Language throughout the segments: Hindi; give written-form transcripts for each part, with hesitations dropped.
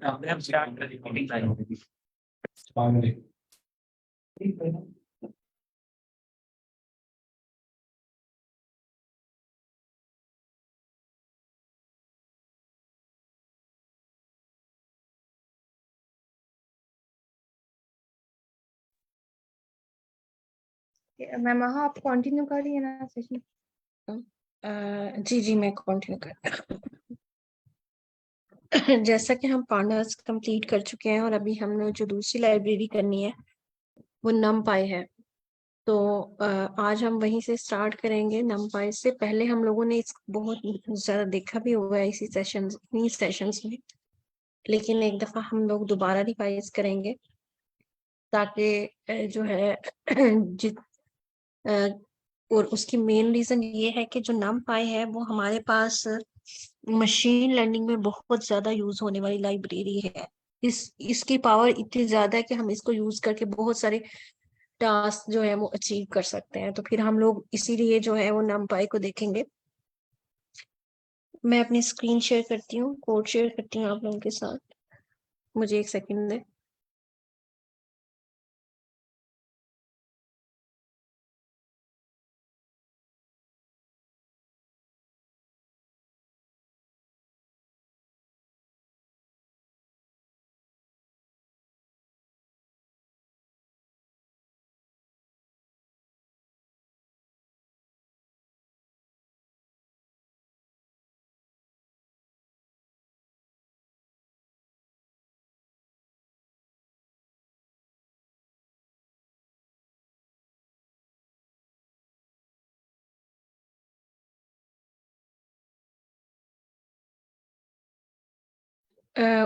हम स्टार्ट कर मीटिंग मैम आप कंटिन्यू कर रही है ना सेशन? जी जी मैं कंटिन्यू कर जैसा कि हम पार्टनर्स कंप्लीट कर चुके हैं और अभी हमने जो दूसरी लाइब्रेरी करनी है वो नमपाई है। तो आज हम वहीं से स्टार्ट करेंगे। नमपाई से पहले हम लोगों ने इस बहुत ज्यादा देखा भी हुआ है इन्हीं सेशंस में, लेकिन एक दफा हम लोग दोबारा रिवाइज करेंगे ताकि जो है जित अ, और उसकी मेन रीजन ये है कि जो नमपाई है वो हमारे पास मशीन लर्निंग में बहुत ज्यादा यूज होने वाली लाइब्रेरी है। इसकी पावर इतनी ज्यादा है कि हम इसको यूज करके बहुत सारे टास्क जो है वो अचीव कर सकते हैं। तो फिर हम लोग इसीलिए जो है वो नमपाई को देखेंगे। मैं अपनी स्क्रीन शेयर करती हूँ, कोड शेयर करती हूँ आप लोगों के साथ। मुझे एक सेकंड दें।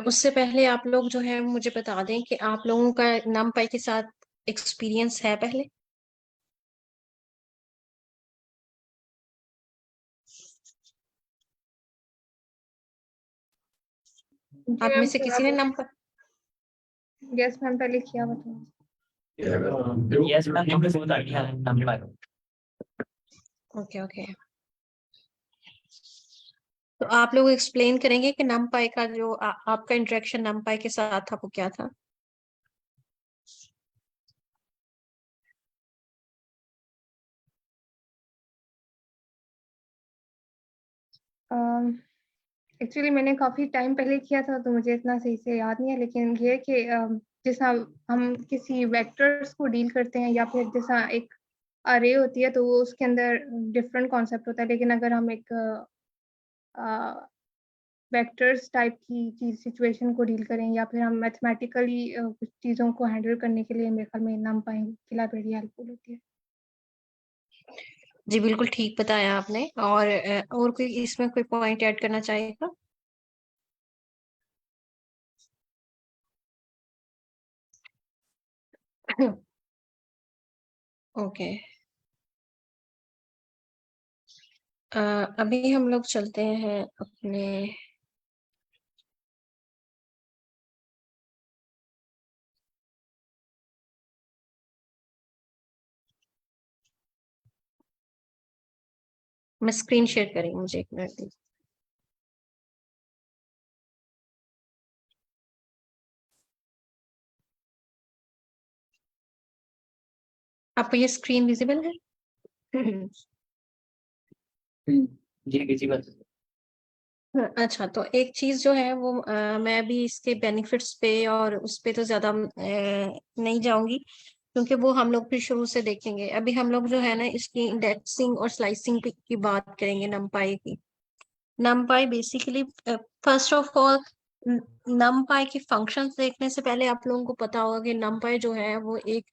उससे पहले आप लोग जो है मुझे बता दें कि आप लोगों का नमपाई के साथ एक्सपीरियंस है पहले। जी आप में मैम से थोड़ा किसी ने बहुत। नमपाई? यस मैम पहले किया बताओ। यस मैम हमने बता दिया हमने बात। Okay okay. तो आप लोग एक्सप्लेन करेंगे कि नमपाई का जो आपका इंटरेक्शन नमपाई के साथ था वो क्या था? एक्चुअली मैंने काफ़ी टाइम पहले किया था तो मुझे इतना सही से याद नहीं है, लेकिन ये कि जैसा हम किसी वेक्टर्स को डील करते हैं या फिर जैसा एक अरे होती है तो वो उसके अंदर डिफरेंट कॉन्सेप्ट होता है, लेकिन अगर हम एक वेक्टर्स टाइप की चीज सिचुएशन को डील करें या फिर हम मैथमेटिकली कुछ चीज़ों को हैंडल करने के लिए मेरे ख्याल में NumPy की लाइब्रेरी हेल्पफुल होती है। जी बिल्कुल ठीक बताया आपने। और कोई इसमें कोई पॉइंट ऐड करना चाहेगा? ओके। अभी हम लोग चलते हैं अपने मैं स्क्रीन शेयर करेंगे, मुझे एक मिनट दीजिए। आपको ये स्क्रीन विजिबल है? जी जी बस। अच्छा, तो एक चीज जो है वो मैं अभी इसके बेनिफिट्स पे और उस पे तो ज्यादा नहीं जाऊंगी क्योंकि वो हम लोग फिर शुरू से देखेंगे। अभी हम लोग जो है ना इसकी इंडेक्सिंग और स्लाइसिंग की बात करेंगे नमपाई की। नमपाई बेसिकली फर्स्ट ऑफ ऑल नमपाई के फंक्शंस देखने से पहले आप लोगों को पता होगा कि नमपाई जो है वो एक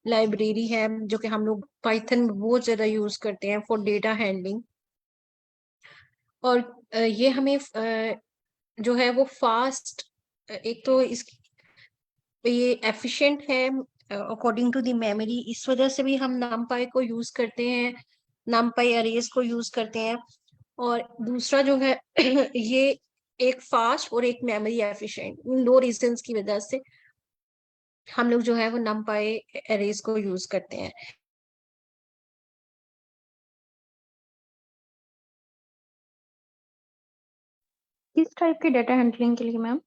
लाइब्रेरी है जो कि हम लोग पाइथन में बहुत ज्यादा यूज करते हैं फॉर डेटा हैंडलिंग। और ये हमें जो है वो फास्ट, एक तो इस ये एफिशिएंट है अकॉर्डिंग टू द मेमोरी, इस वजह से भी हम numpy को यूज करते हैं, numpy अरेज को यूज करते हैं। और दूसरा जो है ये एक फास्ट और एक मेमोरी एफिशिएंट, इन दो रीजंस की वजह से हम लोग जो है वो numpy अरेज को यूज करते हैं। किस टाइप के डेटा हैंडलिंग के लिए मैम?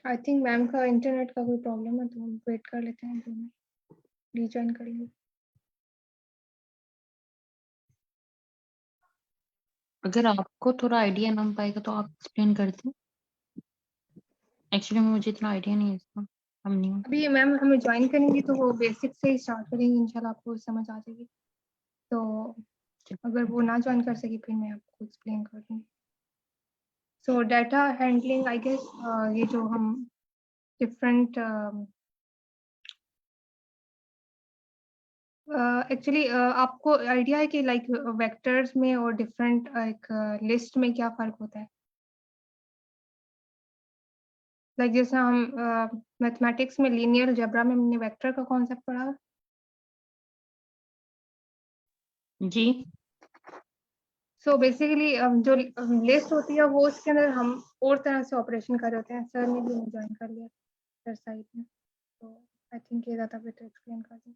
आई थिंक मैम का इंटरनेट का कोई प्रॉब्लम है, तो हम वेट कर लेते हैं, 2 मिनट, रीजॉइन कर लेंगे। अगर आपको थोड़ा आइडिया ना पाएगा तो आप एक्सप्लेन करते। एक्चुअली मुझे इतना आइडिया नहीं है इसका, हम नहीं। अभी मैम हमें ज्वाइन करेंगी तो वो बेसिक से ही स्टार्ट करेंगे, इंशाल्लाह आपको समझ आ जाएगी। तो अगर वो ना ज्वाइन कर सके फिर मैं आपको एक्सप्लेन कर दूँगी। So data handling I guess ये जो हम डिफरेंट एक्चुअली आपको आइडिया है कि लाइक वेक्टर्स में और डिफरेंट एक लिस्ट में क्या फ़र्क होता है? लाइक जैसे हम मैथमेटिक्स में लीनियर अलजेब्रा में हमने वेक्टर का कॉन्सेप्ट पढ़ा। जी सो बेसिकली जो लिस्ट होती है वो उसके अंदर हम और तरह से ऑपरेशन कर रहे होते हैं। सर ने भी हमें ज्वाइन कर लिया सर साइड में, तो आई थिंक ये ज़्यादा बेटर एक्सप्लेन कर दें।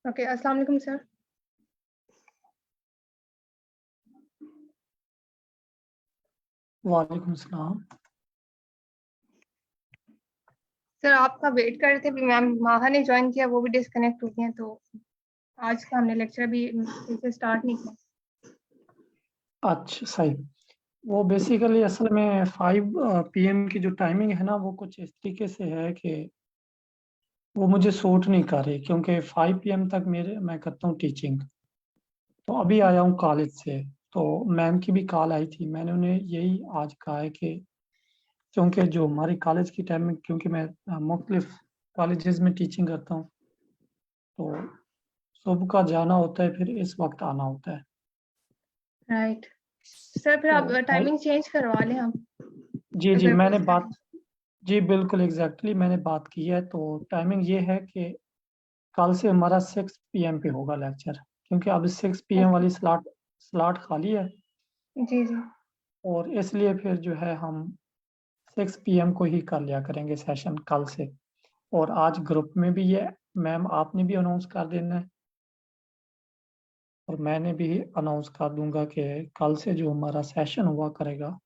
ओके, अस्सलाम वालेकुम सर। वालेकुम सलाम। सर आपका वेट कर रहे थे, अभी मैम माहा ने ज्वाइन किया, वो भी डिस्कनेक्ट हो गए हैं, तो आज का हमने लेक्चर अभी फिर से स्टार्ट नहीं किया। अच्छा सही। वो बेसिकली असल में 5 PM की जो टाइमिंग है ना, वो कुछ इस तरीके से है कि वो मुझे सूट नहीं कर रही, क्योंकि 5 PM तक मैं करता हूँ टीचिंग। तो अभी आया हूँ कॉलेज से, तो मैम की भी कॉल आई थी, मैंने उन्हें यही आज कहा है कि क्योंकि जो हमारी कॉलेज की टाइमिंग, क्योंकि मैं मुख्तलिफ कॉलेजेस में टीचिंग करता हूँ, तो सुबह का जाना होता है, फिर इस वक्त आना होता है। राइट सर, फिर आप तो टाइमिंग चेंज करवा लें आप। जी अगर मैंने कोई बात, जी बिल्कुल एग्जैक्टली मैंने बात की है। तो टाइमिंग ये है कि कल से हमारा 6 PM पे होगा लेक्चर, क्योंकि अब 6 PM वाली स्लॉट खाली है, जी जी और इसलिए फिर जो है हम 6 PM को ही कर लिया करेंगे सेशन कल से। और आज ग्रुप में भी ये मैम आपने भी अनाउंस कर देना है, और मैंने भी अनाउंस कर दूंगा कि कल से जो हमारा सेशन हुआ करेगा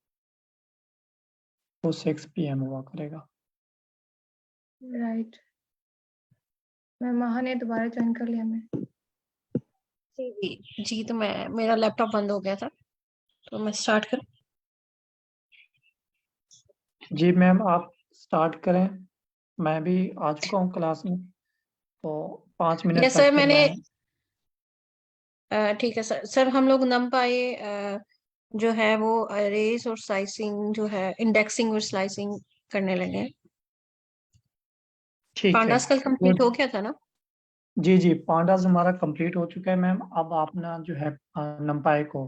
वो 6 PM हुआ करेगा। राइट। मैम माहा ने दोबारा ज्वाइन कर लिया मैं। जी तो मेरा लैपटॉप बंद हो गया था, तो मैं स्टार्ट करूं। जी मैम आप स्टार्ट करें, मैं भी आ चुका हूँ क्लास में, तो 5 मिनट यस तक सर, फिर मैंने मैं। ठीक है सर हम लोग NumPy जो है वो अरेज और स्लाइसिंग जो है इंडेक्सिंग और स्लाइसिंग करने लगे हैं। ठीक है, पांडास कल कंप्लीट गुड। हो गया था ना? जी पांडास हमारा कंप्लीट हो चुका है मैम। अब आप ना जो है नंपाई को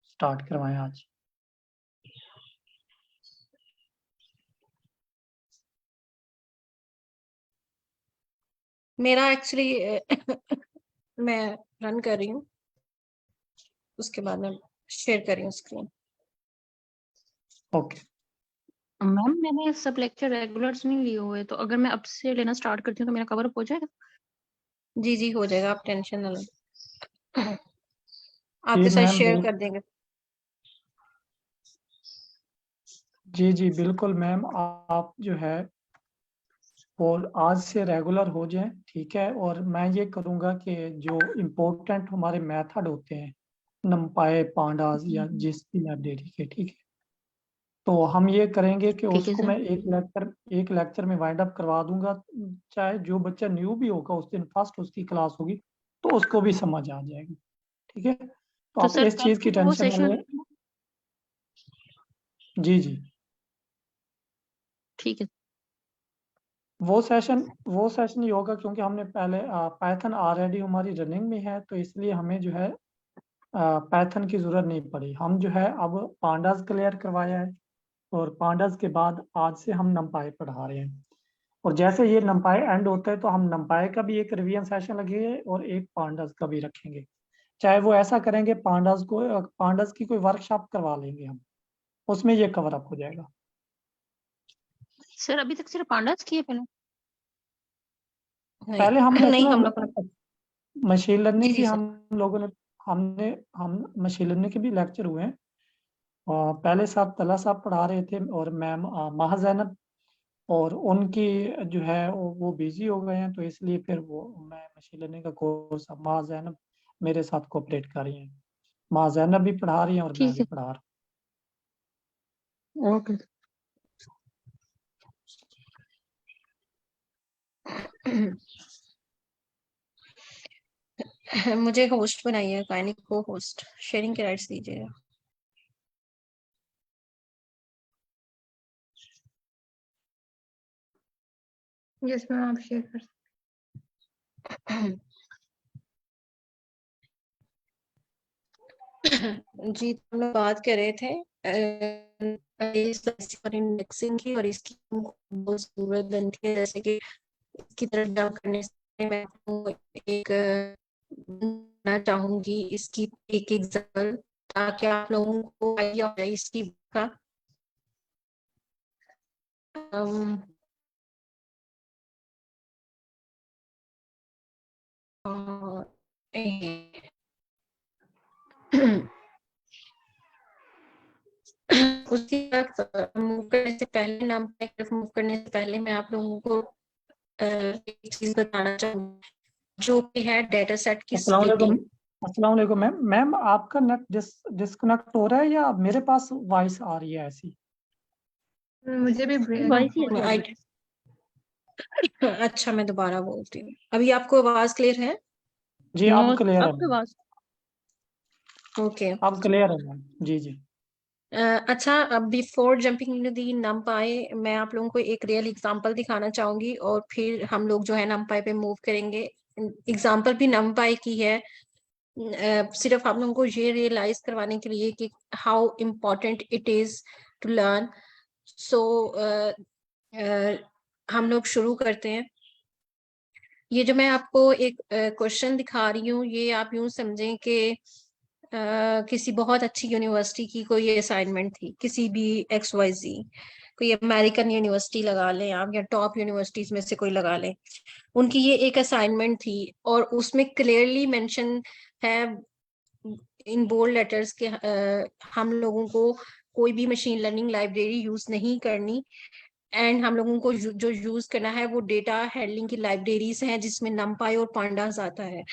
स्टार्ट करवाएं आज। मेरा एक्चुअली मैं रन कर रही हूँ, उसके बाद मैं शेयर कर रही हूँ स्क्रीन। ओके मैम मैंने सब लेक्चर रेगुलर्स नहीं लिए हुए, तो अगर मैं अब से लेना स्टार्ट करती हूँ तो मेरा कवर अप हो जाएगा? जी हो जाएगा, आप टेंशन ना लो, जी आपके साथ मैम शेयर कर देंगे। जी बिल्कुल मैम, आप जो है और आज से रेगुलर हो जाएं, ठीक है। और मैं ये करूँगा कि जो इम्पोर्टेंट हमारे मेथड होते हैं नंपाई पांडास या जिस भी लाइब्रेरी के, ठीक है, तो हम ये करेंगे कि ठीक है उसको सर। मैं एक लेक्चर में वाइंड अप करवा दूंगा। चाहे जो बच्चा न्यू भी होगा, उस दिन फर्स्ट उसकी क्लास होगी, तो उसको भी समझ आ जाएगी, ठीक है। तो तो आप सर इस कल चीज़ की वो टेंशन ना सेशन, लें। जी ठीक है। वो सेशन ही होगा, क्योंकि हमने पहले पाइथन ऑलरेडी हमारी रनिंग में है, तो इसलिए हमें जो है पाइथन की जरूरत नहीं पड़ी। हम जो है अब पांडास क्लियर करवाया है, और पांडास के बाद आज से हम नंपाई पढ़ा रहे हैं। और जैसे ये नंपाई एंड होता है, तो हम नंपाई का भी एक रिवीजन सेशन लगेंगे और एक पांडास का भी रखेंगे। चाहे वो ऐसा करेंगे पांडास की कोई वर्कशॉप करवा लेंगे हम, उसमें ये कवर अप हो जाएगा। सर अभी तक सिर्फ पांडास किए पहले? पहले नहीं हमने नहीं, अपना हम लोग को मशीन लर्निंग की जी सर। हम लोगों ने हमने हम मशीन लर्निंग के भी लेक्चर हुए हैं, पहले साहब तला साहब पढ़ा रहे थे और मैम माह जैनब, और उनकी जो है वो बिजी हो गए हैं, तो इसलिए फिर वो मैं मशीन लर्निंग का कोर्स, अब माह जैनब मेरे साथ कोऑपरेट कर रही हैं। माह जैनब भी पढ़ा रही हैं और मैं ठीक भी है, पढ़ा रहा ओके। मुझे होस्ट बनाइए, काइंडली को होस्ट शेयरिंग के राइट्स दीजिएगा। यस मैम, आप शेयर कर जी, तो हम लोग बात कर रहे थे इंडेक्सिंग की, और इसकी हमको बहुत जरूरत बनती है। जैसे कि इसकी तरफ जंप करने से मैं आपको एक ना चाहूंगी इसकी एक एग्जाम्पल, ताकि आप लोगों को आइडिया हो जाए इसकी का। अम, और, उसकी तरफ मूव करने से पहले, नाम की तरफ मूव करने से पहले मैं आप लोगों को एक चीज बताना चाहूंगी, जो कि है डेटा सेट की अस्सलाम वालेकुम। स्प्लिटिंग। अस्सलाम वालेकुम मैम। मैम आपका नेट डिस्कनेक्ट हो रहा है या मेरे पास वॉइस आ रही है ऐसी? मुझे भी वॉइस ही आ रही अच्छा, मैं दोबारा बोलती हूँ। अभी आपको आवाज क्लियर है? जी है। अब क्लियर है आपके मैम, पास ओके। अब क्लियर है मैम। जी जी। अच्छा, अब before jumping to the NumPy, मैं आप लोगों को एक रियल एग्जांपल दिखाना चाहूंगी, और फिर हम लोग जो है नमपाई पे मूव करेंगे। एग्जांपल भी नमपाई की है, सिर्फ आप लोगों को ये रियलाइज करवाने के लिए कि how important it is to learn. So हम लोग शुरू करते हैं। ये जो मैं आपको एक क्वेश्चन दिखा रही हूँ, ये आप यूं समझें कि किसी बहुत अच्छी यूनिवर्सिटी की कोई असाइनमेंट थी, किसी भी XYZ, कोई अमेरिकन यूनिवर्सिटी लगा लें आप, या टॉप यूनिवर्सिटीज में से कोई लगा लें। उनकी ये एक असाइनमेंट थी, और उसमें क्लियरली मेंशन है इन बोल्ड लेटर्स के हम लोगों को कोई भी मशीन लर्निंग लाइब्रेरी यूज नहीं करनी, एंड हम लोगों को जो यूज करना है वो डेटा हैंडलिंग की लाइब्रेरीज हैं, जिसमें नमपाई और पांडास आता है।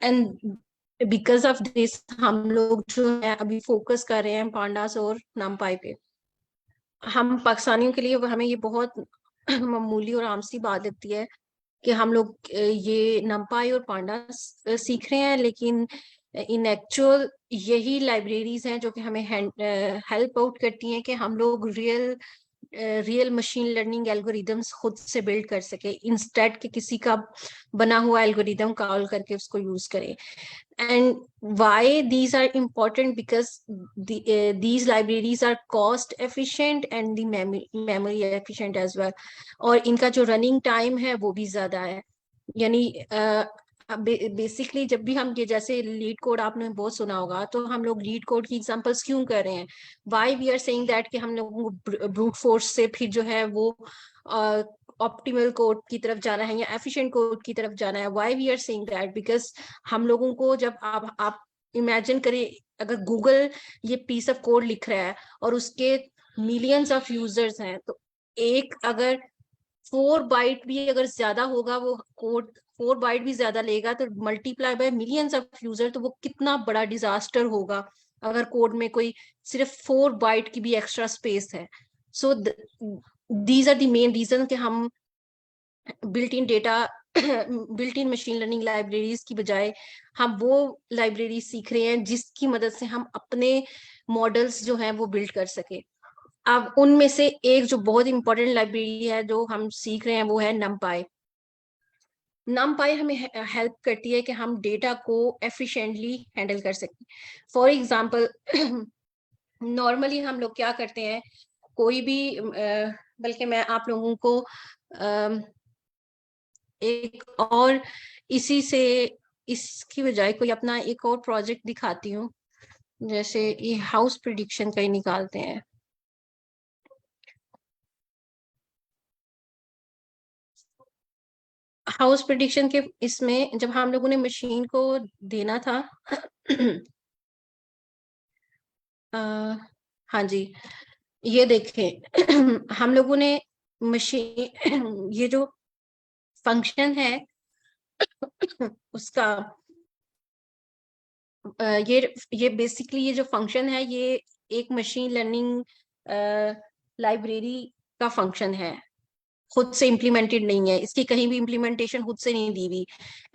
एंड बिकॉज ऑफ दिस हम लोग जो है अभी फोकस कर रहे हैं पांडास और नमपाई पे। हम पाकिस्तानियों के लिए हमें ये बहुत मामूली और आम सी बात लगती है कि हम लोग ये नमपाई और पांडास सीख रहे हैं, लेकिन इन एक्चुअल यही लाइब्रेरीज हैं जो कि हमें हेल्प आउट करती हैं कि हम लोग रियल मशीन लर्निंग एल्गोरिदम्स खुद से बिल्ड कर सके, इंस्टेड के किसी का बना हुआ एल्गोरिदम कॉल करके उसको यूज करें। And why these are important? Because these libraries are cost efficient and the memory efficient as well, और इनका जो रनिंग टाइम है वो भी ज्यादा है। यानी बेसिकली जब भी हम ये, जैसे लीड कोड आपने बहुत सुना होगा, तो हम लोग लीड कोड की एग्जांपल्स क्यों कर रहे हैं? Why we are saying that कि हम लोगों को ब्रूट फोर्स से फिर जो है वो ऑप्टिमल कोड की तरफ जाना है या एफिशिएंट कोड की तरफ जाना है। Why we are saying that? Because हम लोगों को, जब आप इमेजिन करें, अगर गूगल ये पीस ऑफ कोड लिख रहा है और उसके मिलियंस ऑफ यूजर्स हैं, तो एक अगर 4 बाइट भी अगर ज्यादा होगा, वो कोड 4 बाइट भी ज्यादा लेगा, तो multiply by millions of user, तो वो कितना बड़ा डिजास्टर होगा अगर कोड में कोई सिर्फ 4 बाइट की भी एक्स्ट्रा स्पेस है। So these are the main reason कि हम built in data built in machine learning libraries की बजाय हम वो लाइब्रेरी सीख रहे हैं जिसकी मदद से हम अपने मॉडल्स जो हैं वो बिल्ड कर सके। अब उनमें से एक जो बहुत इंपॉर्टेंट लाइब्रेरी है जो हम सीख रहे हैं वो है नमपाई। नमपाई हमें हेल्प करती है कि हम डेटा को एफिशिएंटली हैंडल कर सकें। फॉर एग्जांपल, नॉर्मली हम लोग क्या करते हैं, कोई भी बल्कि मैं आप लोगों को एक और इसी से इसकी बजाय कोई अपना एक और प्रोजेक्ट दिखाती हूँ। जैसे ये हाउस प्रिडिक्शन का ही निकालते हैं। हाउस प्रिडिक्शन के इसमें जब हम लोगों ने मशीन को देना था हाँ जी, ये देखें हम लोगों ने मशीन ये जो फंक्शन है उसका ये बेसिकली ये जो फंक्शन है ये एक मशीन लर्निंग लाइब्रेरी का फंक्शन है, खुद से इम्प्लीमेंटेड नहीं है, इसकी कहीं भी इम्प्लीमेंटेशन खुद से नहीं दी हुई।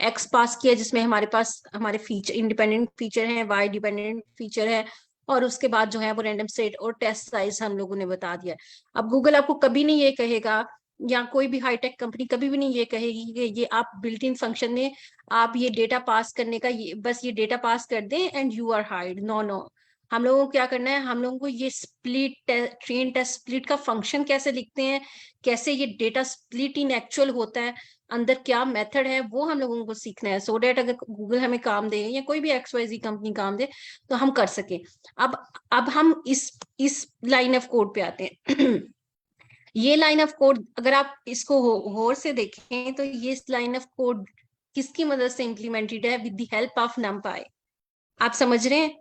एक्स पास किया जिसमें हमारे पास हमारे फीचर इंडिपेंडेंट फीचर हैं, वाई डिपेंडेंट फीचर है, और उसके बाद जो है वो रैंडम सेट और टेस्ट साइज हम लोगों ने बता दिया। अब गूगल आपको कभी नहीं ये कहेगा, या कोई भी हाईटेक कंपनी कभी भी नहीं ये कहेगी कि ये आप बिल्ट इन फंक्शन में आप ये डेटा पास करने का ये बस ये डेटा पास कर दें and you are hide. No no, हम लोगों को क्या करना है, हम लोगों को ये स्प्लिट ट्रेन टेस्ट स्प्लिट का फंक्शन कैसे लिखते हैं, कैसे ये डेटा स्प्लिट इन एक्चुअल होता है, अंदर क्या मेथड है, वो हम लोगों को सीखना है, सो डेट अगर गूगल हमें काम दे या कोई भी XYZ कंपनी काम दे तो हम कर सके। अब हम इस लाइन ऑफ कोड पे आते हैं ये लाइन ऑफ कोड अगर आप इसको गौर से देखें तो ये लाइन ऑफ कोड किसकी मदद से इंप्लीमेंटेड है, with the help of numpy। आप समझ रहे हैं?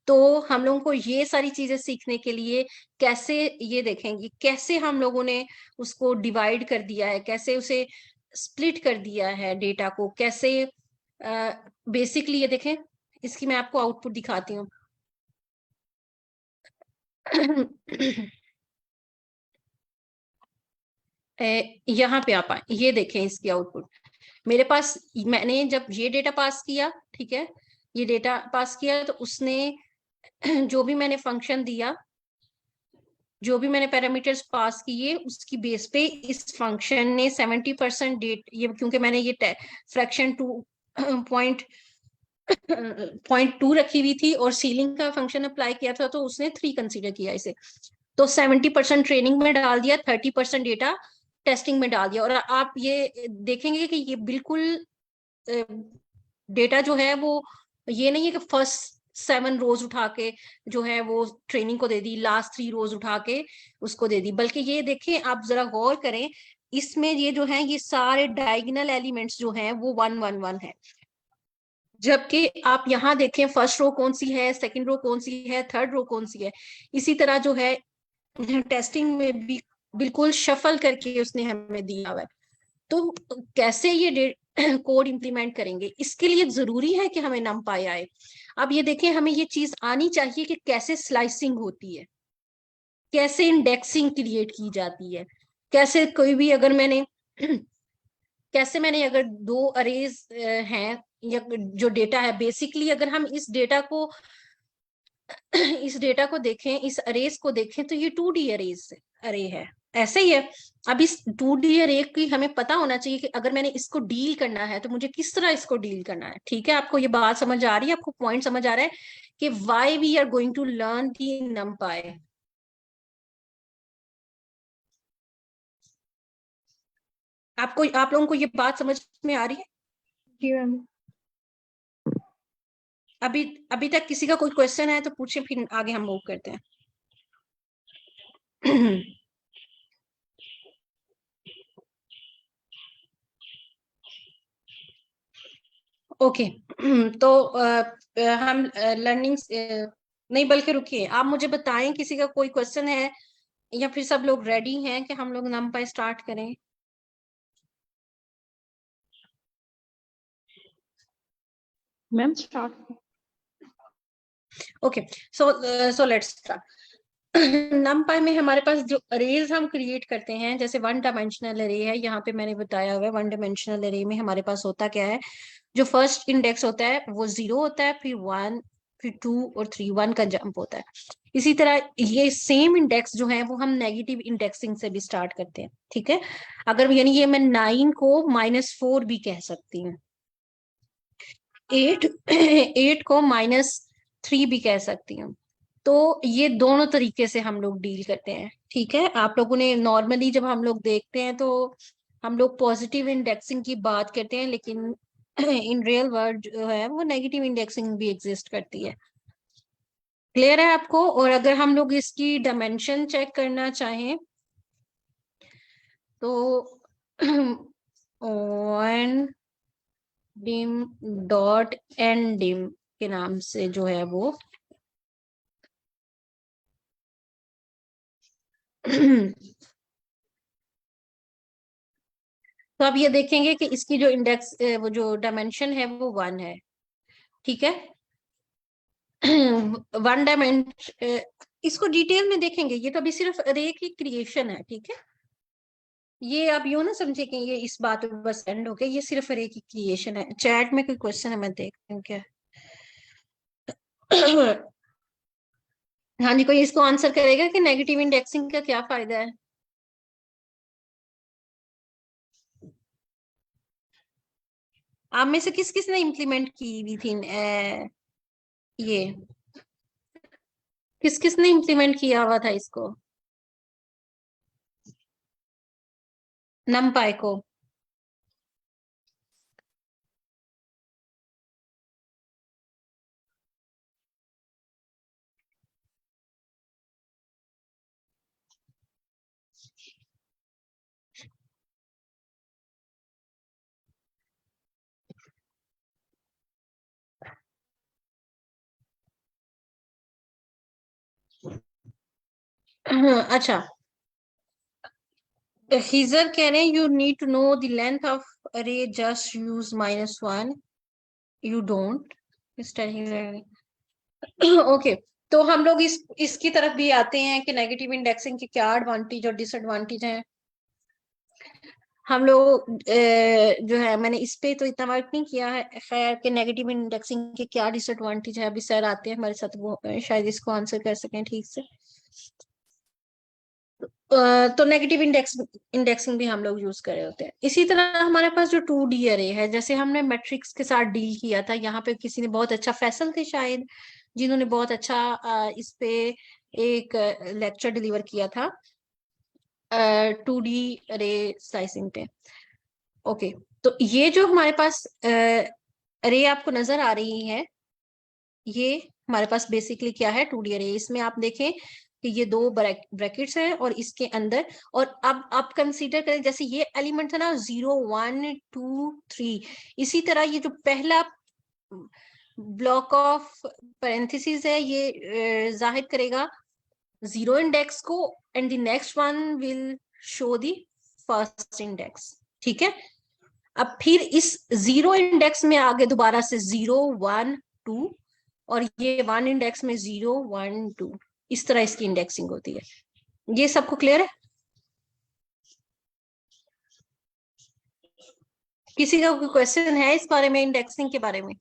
तो हम लोगों को ये सारी चीजें सीखने के लिए कैसे ये देखेंगे कैसे हम लोगों ने उसको डिवाइड कर दिया है, कैसे उसे स्प्लिट कर दिया है डेटा को, कैसे बेसिकली ये देखें, इसकी मैं आपको आउटपुट दिखाती हूँ यहाँ पे आप आए, ये देखें इसकी आउटपुट। मेरे पास मैंने जब ये डेटा पास किया, ठीक है, ये डेटा पास किया तो उसने जो भी मैंने फंक्शन दिया, जो भी मैंने पैरामीटर्स पास किए उसकी बेस पे इस फंक्शन ने 70% डेट ये क्योंकि मैंने ये फ्रैक्शन 2.2 रखी हुई थी और सीलिंग का फंक्शन अप्लाई किया था तो उसने 3 कंसीडर किया इसे, तो 70% ट्रेनिंग में डाल दिया, 30% डेटा टेस्टिंग में डाल दिया। और आप ये देखेंगे कि ये बिल्कुल डेटा जो है वो ये नहीं है कि फर्स्ट 7 रोज उठा के जो है वो ट्रेनिंग को दे दी, लास्ट 3 रोज उठा के उसको दे दी, बल्कि ये देखें आप जरा गौर करें इसमें ये जो है ये सारे डायगोनल एलिमेंट्स जो हैं वो 111 है, जबकि आप यहाँ देखें फर्स्ट रो कौन सी है, सेकंड रो कौन सी है, थर्ड रो कौन सी है। इसी तरह जो है टेस्टिंग में भी बिल्कुल शफल करके उसने हमें दिया हुआ है। तो कैसे ये कोड इंप्लीमेंट करेंगे, इसके लिए जरूरी है कि हमें numpy आए। अब ये देखें हमें ये चीज आनी चाहिए कि कैसे स्लाइसिंग होती है, कैसे इंडेक्सिंग क्रिएट की जाती है, कैसे कोई भी अगर मैंने कैसे मैंने अगर 2 अरेज हैं या जो डेटा है, बेसिकली अगर हम इस डेटा को देखें, इस अरेज को देखें तो ये 2D अरे है, ऐसे ही है। अब इस 2D अरे की हमें पता होना चाहिए कि अगर मैंने इसको डील करना है तो मुझे किस तरह इसको डील करना है। ठीक है, आपको ये बात समझ आ रही है, आपको पॉइंट समझ आ रहा है कि why we are going to learn the numpy। आप लोगों को ये बात समझ में आ रही है? जी मैम। अभी तक किसी का कोई क्वेश्चन है तो पूछे, फिर आगे हम मूव करते हैं ओके तो हम लर्निंग नहीं बल्कि रुकिए, आप मुझे बताएं किसी का कोई क्वेश्चन है या फिर सब लोग रेडी हैं कि हम लोग numpy स्टार्ट करें। Ma'am start. Okay, so let's start. numpy में हमारे पास जो अरेज हम क्रिएट करते हैं, जैसे 1 डायमेंशनल अरे है, यहाँ पे मैंने बताया हुआ है 1 डायमेंशनल अरे में हमारे पास होता क्या है, जो फर्स्ट इंडेक्स होता है वो 0 होता है, फिर 1, फिर 2 और 3, 1 का जंप होता है। इसी तरह ये सेम इंडेक्स जो है वो हम नेगेटिव इंडेक्सिंग से भी स्टार्ट करते हैं। ठीक है, अगर यानी ये मैं 9 को -4 भी कह सकती हूँ, 8 को -3 भी कह सकती हूँ। तो ये दोनों तरीके से हम लोग डील करते हैं। ठीक है, आप लोगों ने नॉर्मली जब हम लोग देखते हैं तो हम लोग पॉजिटिव इंडेक्सिंग की बात करते हैं, लेकिन इन रियल वर्ल्ड जो है वो नेगेटिव इंडेक्सिंग भी एग्जिस्ट करती है। क्लियर है आपको? और अगर हम लोग इसकी डायमेंशन चेक करना चाहें तो one dim dot n dim के नाम से जो है वो तो अब ये देखेंगे कि इसकी जो इंडेक्स वो जो डायमेंशन है वो 1 है, ठीक है। 1 डायमेंशन, इसको डिटेल में देखेंगे, ये तो अभी सिर्फ अरे की क्रिएशन है, ठीक है। ये आप यूं ना समझे कि ये इस बात पे बस एंड हो गया, ये सिर्फ अरे की क्रिएशन है। चैट में कोई क्वेश्चन है, मैं देखती हूँ क्या। हाँ जी, कोई इसको आंसर करेगा कि नेगेटिव इंडेक्सिंग का क्या फायदा है। आप में से किस किस ने इम्प्लीमेंट की हुई थी ये किस किस ने इम्प्लीमेंट किया हुआ था इसको, नमपाई को। अच्छा, हिजर कह रहे हैं you need to know the length of array, just use -1, you don't. Okay, तो हम लोग इसकी तरफ भी आते हैं कि नेगेटिव इंडेक्सिंग के क्या एडवांटेज और डिसएडवांटेज हैं। हम लोग जो है, मैंने इस पे तो इतना वर्क नहीं किया है, खैर कि नेगेटिव इंडेक्सिंग के क्या डिसएडवांटेज है। अभी सर आते हैं हमारे साथ, वो शायद इसको आंसर कर सकें ठीक से। तो नेगेटिव इंडेक्सिंग भी हम लोग यूज कर रहे होते हैं। इसी तरह हमारे पास जो 2D अरे है, जैसे हमने मैट्रिक्स के साथ डील किया था, यहाँ पे किसी ने बहुत अच्छा, फैसल थे शायद, जिन्होंने बहुत अच्छा इस पे एक लेक्चर डिलीवर किया था 2D अरे स्लाइसिंग पे। ओके, तो ये जो हमारे पास अरे आपको नजर आ रही है, ये हमारे पास बेसिकली क्या है, 2D अरे। इसमें आप देखें कि ये दो ब्रैकेट्स हैं और इसके अंदर, और अब आप कंसीडर करें जैसे ये एलिमेंट था ना 0 1 2 3, इसी तरह ये जो पहला ब्लॉक ऑफ पैरेंथेसिस है, ये जाहिर करेगा 0 इंडेक्स को, and the next one will show the first index, ठीक है। अब फिर इस 0 इंडेक्स में आगे दोबारा से 0 1 2, और ये 1 इंडेक्स में 0 1 2, इस तरह इसकी इंडेक्सिंग होती है। ये सबको क्लियर है? किसी का कोई क्वेश्चन है इस बारे में, इंडेक्सिंग के बारे में?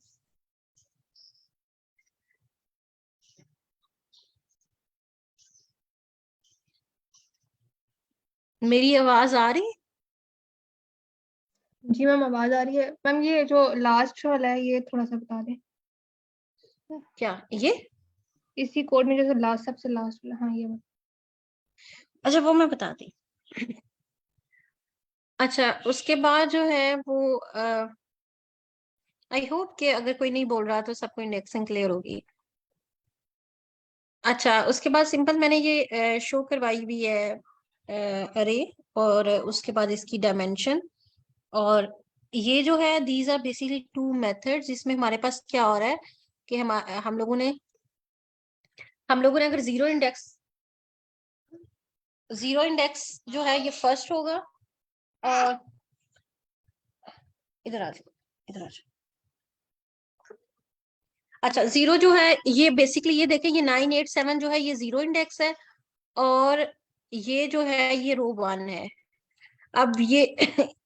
मेरी आवाज आ रही? जी मैम, आवाज आ रही है मैम। ये जो लास्ट वाला है, ये थोड़ा सा बता दें। क्या ये? इसी कोड में जैसे लास्ट, सबसे लास्ट वाला, हाँ ये वाला। अच्छा, वो मैं बताती। अच्छा, उसके बाद जो है वो आई होप कि अगर कोई नहीं बोल रहा तो सबको इंडेक्सिंग क्लियर होगी। अच्छा, उसके बाद सिंपल मैंने ये शो करवाई हुई है अरे, और उसके बाद इसकी डायमेंशन, और ये जो है दीज आर बेसिकली 2 मेथड्स, जिसमें हमारे पास क्या हो रहा है कि हम लोगों ने अगर जीरो इंडेक्स जो है ये फर्स्ट होगा, और इधर आ जाओ, इधर आ जाओ। अच्छा, 0 जो है ये बेसिकली, ये देखें ये 9 8 7 जो है ये 0 इंडेक्स है, और ये जो है ये रो 1 है। अब ये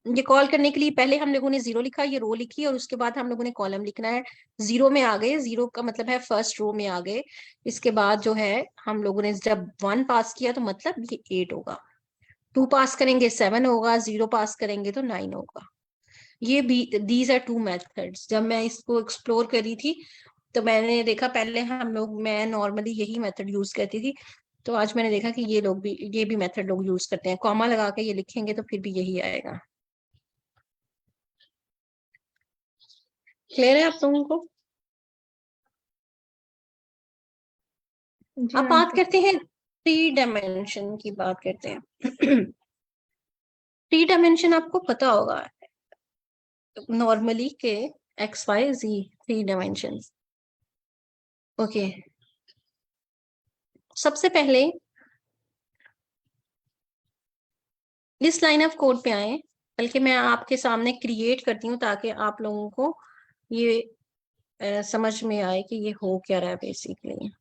ये कॉल करने के लिए पहले हम लोगों ने 0 लिखा, ये रो लिखी, और उसके बाद हम लोगों ने कॉलम लिखना है। 0 में आ गए, 0 का मतलब है फर्स्ट रो में आ गए। इसके बाद जो है हम लोगों ने जब 1 पास किया तो मतलब ये 8 होगा, 2 पास करेंगे 7 होगा, 0 पास करेंगे तो 9 होगा। ये भी दीज आर 2 मेथड्स। जब मैं इसको एक्सप्लोर करी थी तो मैंने देखा, पहले मैं नॉर्मली यही मेथड यूज करती थी, तो आज मैंने देखा कि ये भी मेथड लोग यूज करते हैं। कॉमा लगा के ये लिखेंगे तो फिर भी यही आएगा। क्लियर है आप लोगों को? जी अब मैम। बात करते हैं, 3 डायमेंशन की बात करते हैं। 3 डायमेंशन आपको पता होगा नॉर्मली के XYZ 3 डायमेंशन। ओके, सबसे पहले इस लाइन ऑफ कोड पे आए, बल्कि मैं आपके सामने क्रिएट करती हूँ ताकि आप लोगों को ये समझ में आए कि ये हो क्या रहा है बेसिकली।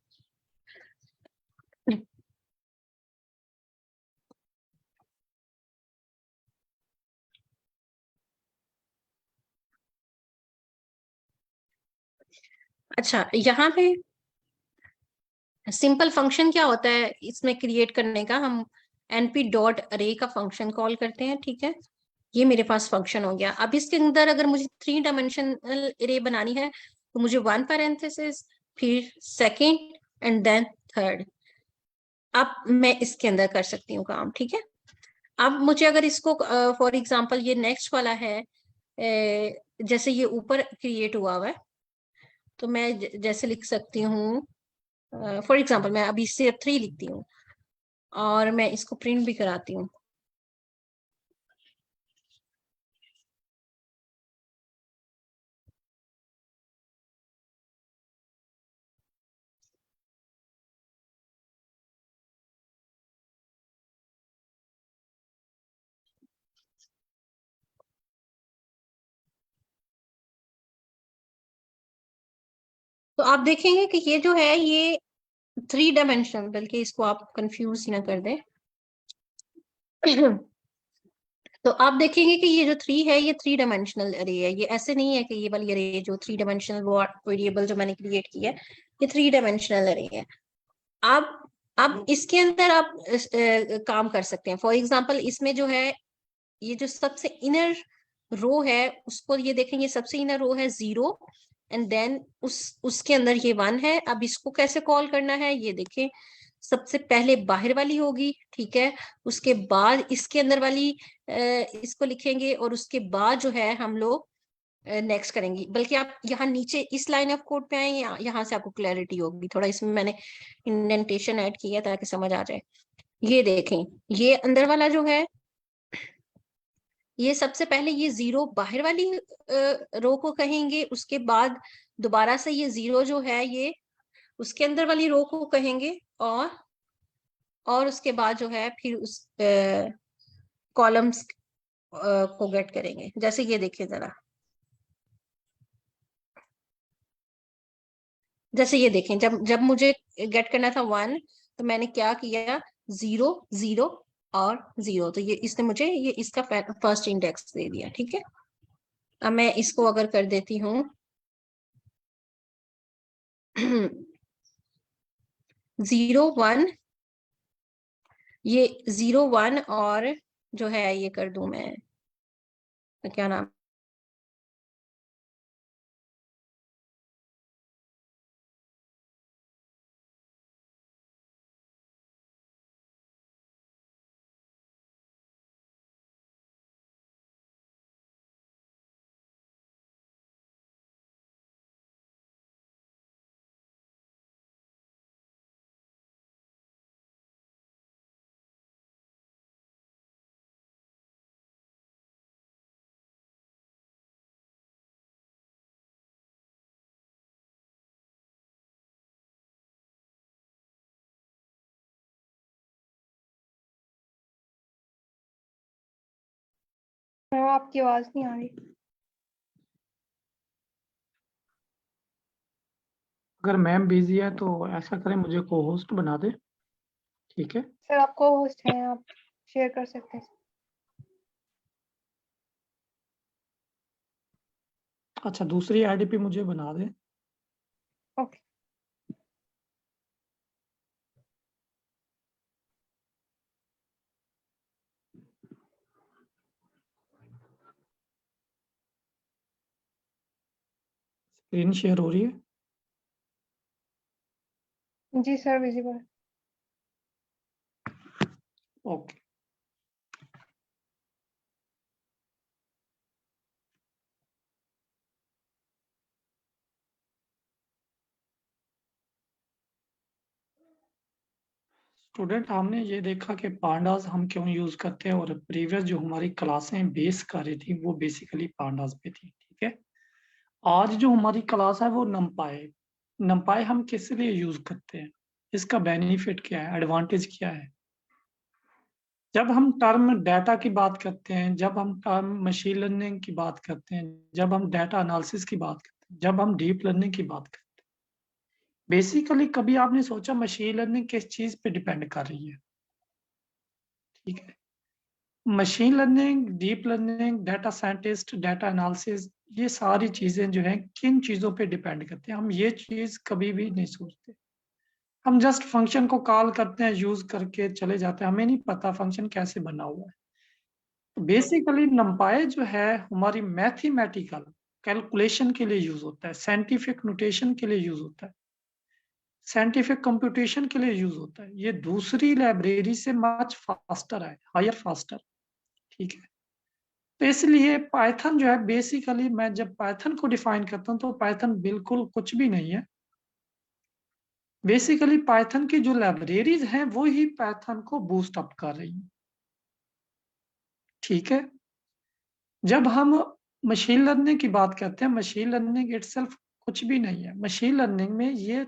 अच्छा, यहाँ पे सिंपल फंक्शन क्या होता है इसमें क्रिएट करने का, हम np डॉट अरे का फंक्शन कॉल करते हैं, ठीक है। ये मेरे पास फंक्शन हो गया। अब इसके अंदर अगर मुझे 3 डायमेंशनल अरे बनानी है तो मुझे 1 पैरेंथेसिस, फिर सेकेंड एंड देन थर्ड। अब मैं इसके अंदर कर सकती हूँ काम, ठीक है। अब मुझे अगर इसको फॉर एग्जांपल ये नेक्स्ट वाला है, जैसे ये ऊपर क्रिएट हुआ है, तो मैं जैसे लिख सकती हूँ, फॉर एग्जांपल मैं अभी सिर्फ 3 लिखती हूँ और मैं इसको प्रिंट भी कराती हूँ। तो आप देखेंगे कि ये जो है ये 3 डायमेंशनल, बल्कि इसको आप कंफ्यूज ना कर दें। तो आप देखेंगे कि ये जो 3 है ये 3 डायमेंशनल अरे है। ये ऐसे नहीं है कि ये वाली अरे जो 3 डायमेंशनल वेरिएबल जो मैंने क्रिएट किया है ये 3 डायमेंशनल अरे है। अब इसके अंदर आप काम कर सकते हैं। फॉर एग्जांपल इसमें जो है ये जो सबसे इनर रो है उसको ये देखेंगे, सबसे इनर रो है 0 एंड देन उसके अंदर ये 1 है। अब इसको कैसे कॉल करना है ये देखें, सबसे पहले बाहर वाली होगी, ठीक है, उसके बाद इसके अंदर वाली इसको लिखेंगे और उसके बाद जो है हम लोग नेक्स्ट करेंगे। बल्कि आप यहाँ नीचे इस लाइन ऑफ कोड पे आए, यहाँ से आपको क्लैरिटी होगी थोड़ा, इसमें मैंने इंडेंटेशन ऐड किया ताकि समझ आ जाए। ये देखें, ये अंदर वाला जो है ये सबसे पहले ये 0 बाहर वाली रो को कहेंगे, उसके बाद दोबारा से ये 0 जो है ये उसके अंदर वाली रो को कहेंगे और उसके बाद जो है फिर उस कॉलम्स को गेट करेंगे। जैसे ये देखिए जरा, जैसे ये देखें, जब जब मुझे गेट करना था 1 तो मैंने क्या किया, 0 0 और 0, तो ये इसने मुझे ये इसका फर्स्ट इंडेक्स दे दिया, ठीक है। अब मैं इसको अगर कर देती हूँ 0 1, ये 0 1 और जो है ये कर दूं मैं, तो क्या नाम, आपकी आवाज नहीं आ रही। अगर मैम बिजी है तो ऐसा करें, मुझे को होस्ट बना दे, ठीक है। सर आपको होस्ट हैं, आप शेयर कर सकते हैं। अच्छा, दूसरी आईडी पे मुझे बना दे। ओके। स्क्रीन शेयर हो रही है? जी सर, विजिबल। ओके। स्टूडेंट, हमने ये देखा कि पांडास हम क्यों यूज करते हैं, और प्रीवियस जो हमारी क्लासें बेस कर रही थी वो बेसिकली पांडास पे थी, ठीक है। आज जो हमारी क्लास है वो नमपाई। नमपाई हम किस लिए यूज करते हैं, इसका बेनिफिट क्या है, एडवांटेज क्या है? जब हम टर्म डाटा की बात करते हैं, जब हम टर्म मशीन लर्निंग की बात करते हैं, जब हम डाटा एनालिसिस की बात करते हैं, जब हम डीप लर्निंग की बात करते हैं, बेसिकली कभी आपने सोचा मशीन लर्निंग किस चीज पे डिपेंड कर रही है? ठीक है, machine learning, deep learning, data scientist, data analysis, ये सारी चीजें जो हैं किन चीजों पे डिपेंड करते हैं, हम ये चीज कभी भी नहीं सोचते। हम जस्ट फंक्शन को कॉल करते हैं, यूज करके चले जाते हैं, हमें नहीं पता फंक्शन कैसे बना हुआ है। तो बेसिकली नंपाई जो है हमारी मैथमेटिकल कैलकुलेशन के लिए यूज होता है, साइंटिफिक नोटेशन के लिए यूज होता है, साइंटिफिक कंप्यूटेशन के लिए यूज होता है। ये दूसरी लाइब्रेरी से मच फास्टर है, हायर फास्टर। ठीक है, तो इसलिए पाइथन जो है बेसिकली, मैं जब पाइथन को डिफाइन करता हूँ तो पाइथन बिल्कुल कुछ भी नहीं है। बेसिकली पाइथन की जो लाइब्रेरीज हैं वो ही पाइथन को बूस्ट अप कर रही हैं। ठीक है, जब हम मशीन लर्निंग की बात करते हैं, मशीन लर्निंग इटसेल्फ कुछ भी नहीं है। मशीन लर्निंग में ये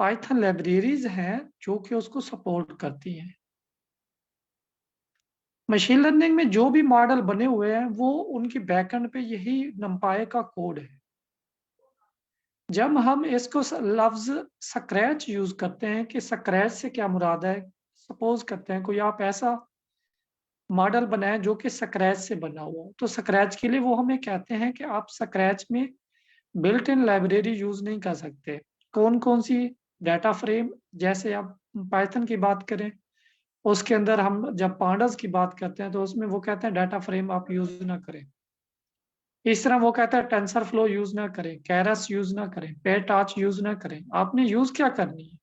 पाइथन लाइब्रेरीज हैं जो कि उसको सपोर्ट करती हैं। मशीन लर्निंग में जो भी मॉडल बने हुए हैं वो उनकी बैकएंड पे यही नंपाई का कोड है। जब हम इसको लफ्ज स्क्रैच यूज करते हैं कि स्क्रैच से क्या मुराद है, सपोज करते हैं कोई आप ऐसा मॉडल बनाए जो कि स्क्रैच से बना हुआ हो, तो स्क्रैच के लिए वो हमें कहते हैं कि आप स्क्रैच में बिल्ट इन लाइब्रेरी यूज नहीं कर सकते। कौन कौन सी? डाटा फ्रेम, जैसे आप पाइथन की बात करें उसके अंदर हम जब पांडास की बात करते हैं तो उसमें वो कहते हैं डाटा फ्रेम आप यूज ना करें। इस तरह वो कहता है टेंसर फ्लो यूज ना करें, कैरस यूज ना करें, पेटाच यूज ना करें। आपने यूज क्या करनी है?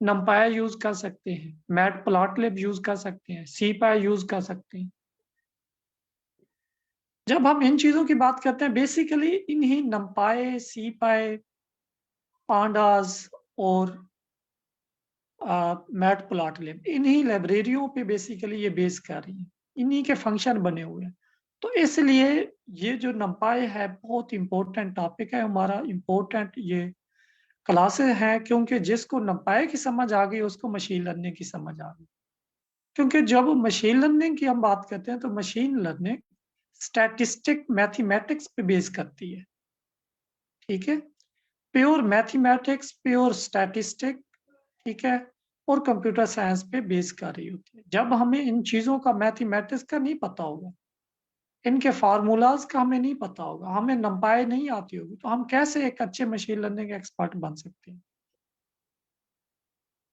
नंपाई यूज कर सकते हैं, मैटप्लॉटलिब यूज कर सकते हैं, सीपाई यूज कर सकते हैं। जब हम इन चीजों की बात करते हैं बेसिकली इन्हीं नंपाई, सीपाई, पांडास और मैटप्लॉटलिब, इन्हीं लाइब्रेरियों पे बेसिकली ये बेस कर रही है, इन्हीं के फंक्शन बने हुए हैं। तो इसलिए ये जो नंपाई है बहुत इंपॉर्टेंट टॉपिक है हमारा, इंपॉर्टेंट ये क्लासेस हैं, क्योंकि जिसको नंपाई की समझ आ गई उसको मशीन लर्निंग की समझ आ गई। क्योंकि जब मशीन लर्निंग की हम बात करते हैं तो मशीन लर्निंग स्टैटिस्टिक मैथमेटिक्स पे बेस करती है। ठीक है, प्योर मैथमेटिक्स, प्योर स्टैटिस्टिक, ठीक है, और कंप्यूटर साइंस पे बेस कर रही होती है। जब हमें इन चीजों का मैथमेटिक्स का नहीं पता होगा, इनके फार्मूलाज का हमें नहीं पता होगा, हमें नंपाई नहीं आती होगी, तो हम कैसे एक अच्छे मशीन लर्निंग एक्सपर्ट बन सकते हैं?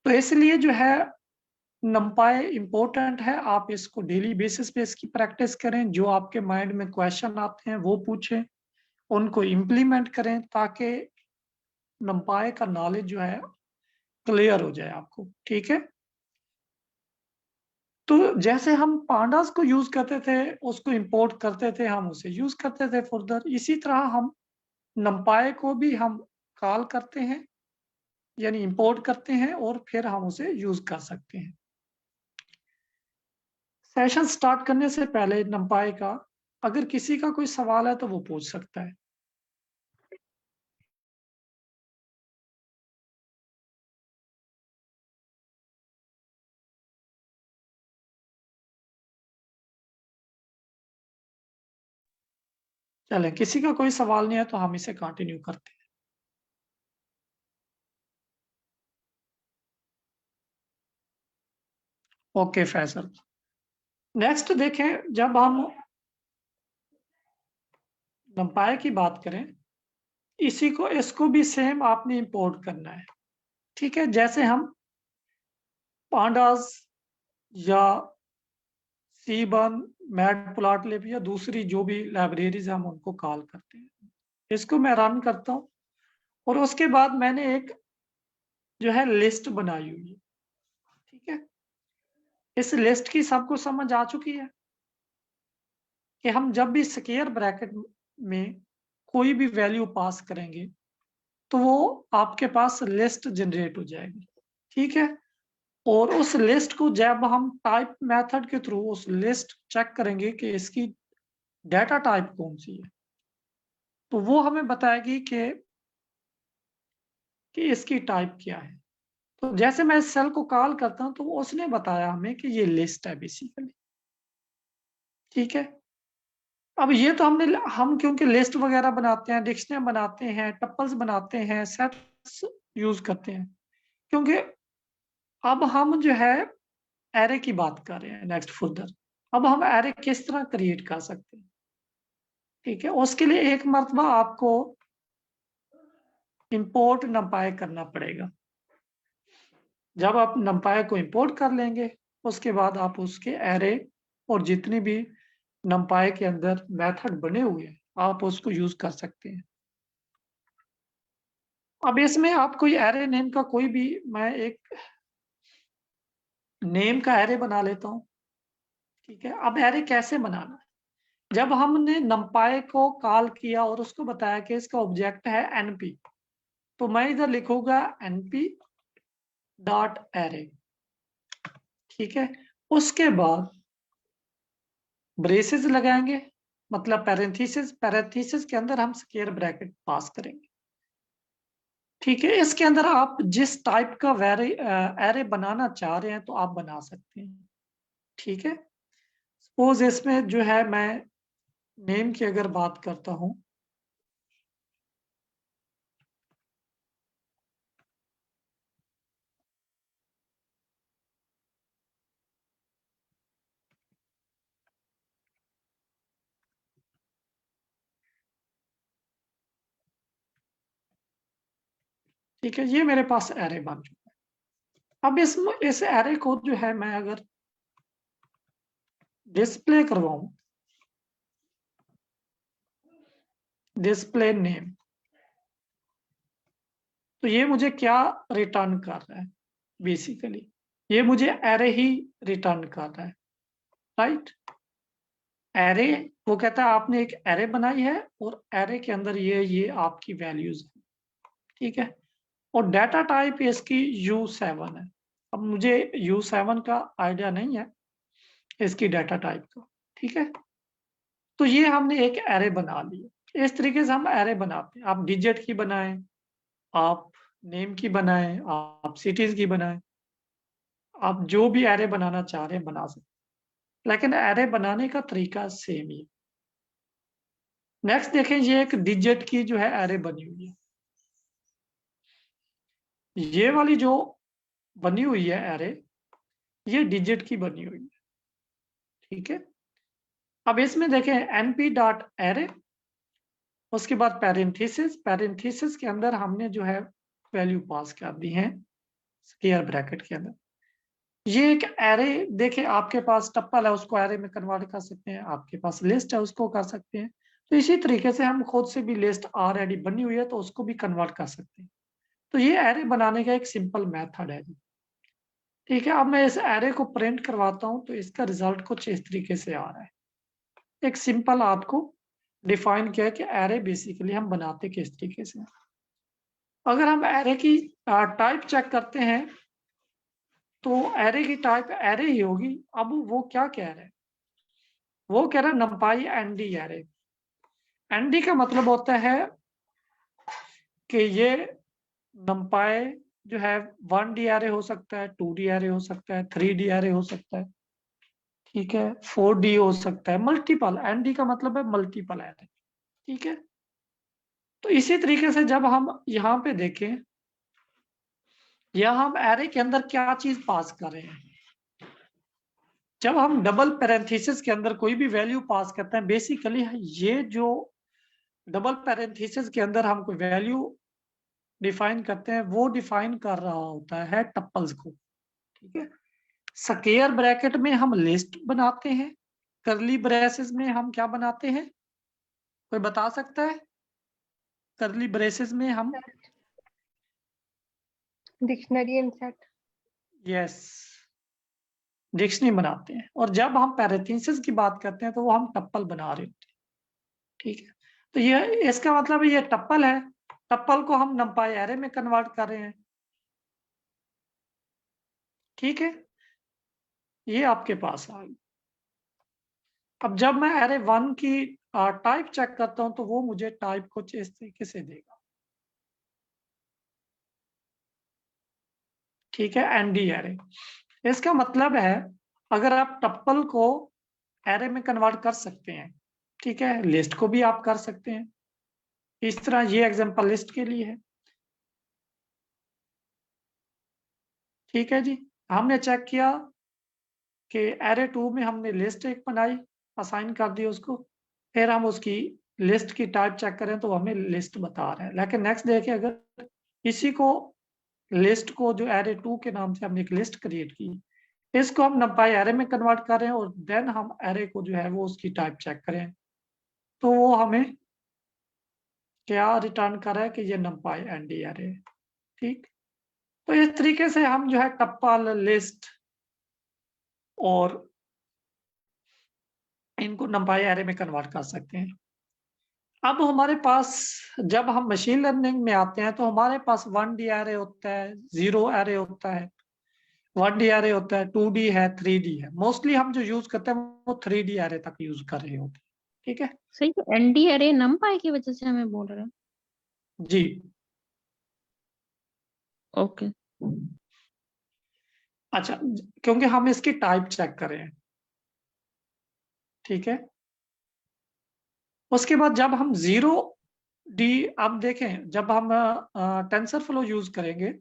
तो इसलिए जो है नंपाई इंपॉर्टेंट है। आप इसको डेली बेसिस पे इसकी प्रैक्टिस करें, जो आपके माइंड में क्वेश्चन आते हैं वो पूछें, उनको इम्प्लीमेंट करें ताकि नंपाई का नॉलेज जो है क्लियर हो जाए आपको। ठीक है, तो जैसे हम पांडास को यूज करते थे, उसको इंपोर्ट करते थे, हम उसे यूज करते थे फर्दर, इसी तरह हम नंपाई को भी हम कॉल करते हैं, यानी इंपोर्ट करते हैं और फिर हम उसे यूज कर सकते हैं। सेशन स्टार्ट करने से पहले नंपाई का अगर किसी का कोई सवाल है तो वो पूछ सकता है। चले, किसी का कोई सवाल नहीं है तो हम इसे कंटिन्यू करते हैं। ओके फैसल, नेक्स्ट देखें, जब हम नंपाई की बात करें, इसी को इसको भी सेम आपने इंपोर्ट करना है। ठीक है, जैसे हम पांडास या सीबन, मैटप्लॉटलिब या दूसरी जो भी लाइब्रेरीज हम उनको कॉल करते हैं, इसको मैं रन करता हूँ और उसके बाद मैंने एक जो है लिस्ट बनाई हुई है। ठीक है, इस लिस्ट की सबको समझ आ चुकी है कि हम जब भी स्क्वायर ब्रैकेट में कोई भी वैल्यू पास करेंगे तो वो आपके पास लिस्ट जनरेट हो जाएगी। ठीक है, और उस लिस्ट को जब हम टाइप मेथड के थ्रू उस लिस्ट चेक करेंगे कि इसकी डाटा टाइप कौन सी है, तो वो हमें बताएगी कि इसकी टाइप क्या है। तो जैसे मैं इस सेल को कॉल करता हूं तो उसने बताया हमें कि ये लिस्ट है बेसिकली, ठीक है। अब ये तो हम क्योंकि लिस्ट वगैरह बनाते हैं, डिक्शनरी बनाते हैं, टपल्स बनाते हैं, सेट्स यूज करते हैं, क्योंकि अब हम जो है एरे की बात कर रहे हैं नेक्स्ट फर्दर। अब हम एरे किस तरह क्रिएट कर सकते हैं, ठीक है। उसके लिए एक मर्तबा आपको इंपोर्ट नंपाई करना पड़ेगा। जब आप नंपाई को इंपोर्ट कर लेंगे उसके बाद आप उसके एरे और जितनी भी नंपाई के अंदर मेथड बने हुए हैं आप उसको यूज कर सकते हैं। अब इसमें आप कोई एरे नेम का कोई भी, मैं एक नेम का एरे बना लेता हूं, ठीक है। अब एरे कैसे बनाना है, जब हमने नंपाई को कॉल किया और उसको बताया कि इसका ऑब्जेक्ट है एनपी, तो मैं इधर लिखूंगा एनपी डॉट एरे, ठीक है। उसके बाद ब्रेसेस लगाएंगे, मतलब पैरेंथेसिस के अंदर हम स्क्वायर ब्रैकेट पास करेंगे, ठीक है। इसके अंदर आप जिस टाइप का एरे बनाना चाह रहे हैं तो आप बना सकते हैं, ठीक है। सपोज इसमें जो है मैं नेम की अगर बात करता हूं, ठीक है, ये मेरे पास एरे बन चुका है। अब इस एरे को जो है मैं अगर डिस्प्ले करवाऊं, डिस्प्ले नेम, तो ये मुझे क्या रिटर्न कर रहा है, बेसिकली ये मुझे एरे ही रिटर्न कर रहा है, राइट। एरे, वो कहता है आपने एक एरे बनाई है और एरे के अंदर ये आपकी वैल्यूज है, ठीक है। और डाटा टाइप इसकी U7 है। अब मुझे U7 का आइडिया नहीं है इसकी डाटा टाइप का, ठीक है। तो ये हमने एक एरे बना लिया। इस तरीके से हम एरे बनाते हैं। आप डिजिट की बनाएं, आप नेम की बनाएं, आप सिटीज की बनाएं, आप जो भी एरे बनाना चाह रहे हैं बना सकते हैं, लेकिन एरे बनाने का तरीका सेम ही है। नेक्स्ट देखें, ये एक डिजिट की जो है एरे बनी हुई है। ये वाली जो बनी हुई है एरे, ये डिजिट की बनी हुई है, ठीक है। अब इसमें देखें np डॉट एरे, उसके बाद पैरेंथेसिस के अंदर हमने जो है वैल्यू पास कर दी है स्क्वायर ब्रैकेट के अंदर। ये एक एरे, देखें आपके पास टप्पल है उसको एरे में कन्वर्ट कर सकते हैं, आपके पास लिस्ट है उसको कर सकते हैं। तो इसी तरीके से हम खुद से भी लिस्ट ऑलरेडी बनी हुई है तो उसको भी कन्वर्ट कर सकते हैं। तो ये एरे बनाने का एक सिंपल मेथड है जी, ठीक है। अब मैं इस एरे को प्रिंट करवाता हूं तो इसका रिजल्ट कुछ इस तरीके से आ रहा है। एक सिंपल आपको डिफाइन किया कि एरे बेसिकली हम बनाते किस तरीके से। अगर हम एरे की टाइप चेक करते हैं तो एरे की टाइप एरे ही होगी। अब वो क्या कह रहे हैं, वो कह रहा है नंपाई एनडी एरे। एनडी का मतलब होता है कि ये नंपाई जो है 1D एरे हो सकता है, 2D एरे हो सकता है, 3D एरे हो सकता है, ठीक है, 4D हो सकता है, मल्टीपल। एनडी का मतलब है मल्टीपल एरे, ठीक है। तो इसी तरीके से जब हम यहाँ पे देखें, यहाँ हम एरे के अंदर क्या चीज पास कर रहे हैं, जब हम डबल पैरेंथेसिस के अंदर कोई भी वैल्यू पास करते हैं, बेसिकली ये जो डबल पैरेंथेसिस के अंदर हम कोई वैल्यू डिफाइन करते हैं वो डिफाइन कर रहा होता है टप्पल्स को, ठीक है। स्क्वायर ब्रैकेट में हम लिस्ट बनाते हैं, करली ब्रेसेस में हम क्या बनाते हैं, कोई बता सकता है। करली ब्रेसेस में हम dictionary and set. Yes, dictionary बनाते हैं। और जब हम पैरेंथेसिस की बात करते हैं तो वो हम टप्पल बना रहे होते हैं, ठीक है। तो ये इसका मतलब ये टप्पल है, टप्पल को हम नंपाई एरे में कन्वर्ट कर रहे हैं, ठीक है। ये आपके पास आ गई। अब जब मैं एरे 1 की टाइप चेक करता हूं तो वो मुझे टाइप कुछ इस तरीके से देगा, ठीक है, एनडी एरे। इसका मतलब है अगर आप टप्पल को एरे में कन्वर्ट कर सकते हैं, ठीक है, लिस्ट को भी आप कर सकते हैं। इस तरह ये एग्जांपल लिस्ट के लिए है। ठीक है जी, हमने चेक किया कि एरे 2 में हमने लिस्ट एक बनाई, असाइन कर दी उसको, फिर हम उसकी लिस्ट की टाइप चेक करें तो हमें लिस्ट बता रहा है। लेकिन नेक्स्ट देखिए, अगर इसी को लिस्ट को जो एरे 2 के नाम से हमने एक लिस्ट क्रिएट की, इसको हम numpy एरे में कन्वर्ट कर रहे हैं और देन हम एरे को जो है वो उसकी टाइप चेक करें, तो वो हमें क्या रिटर्न कर रहा है कि ये numpy एनडी एरे है। ठीक, तो इस तरीके से हम जो है टप्पल, लिस्ट और इनको numpy एरे में कन्वर्ट कर सकते हैं। अब हमारे पास जब हम मशीन लर्निंग में आते हैं तो हमारे पास 1D एरे होता है, 0 एरे होता है, 1D एरे होता है, 2D है, 3D है। मोस्टली हम जो यूज करते हैं वो 3D एरे तक यूज कर रहे होते हैं। ठीक है सही, तो एनडी अरे नमपाई की वजह से हमें बोल रहे हैं। जी। ओके, अच्छा, क्योंकि हम इसकी टाइप चेक कर रहे हैं। ठीक है, उसके बाद जब हम 0D, आप देखें जब हम टेंसर फ्लो यूज करेंगे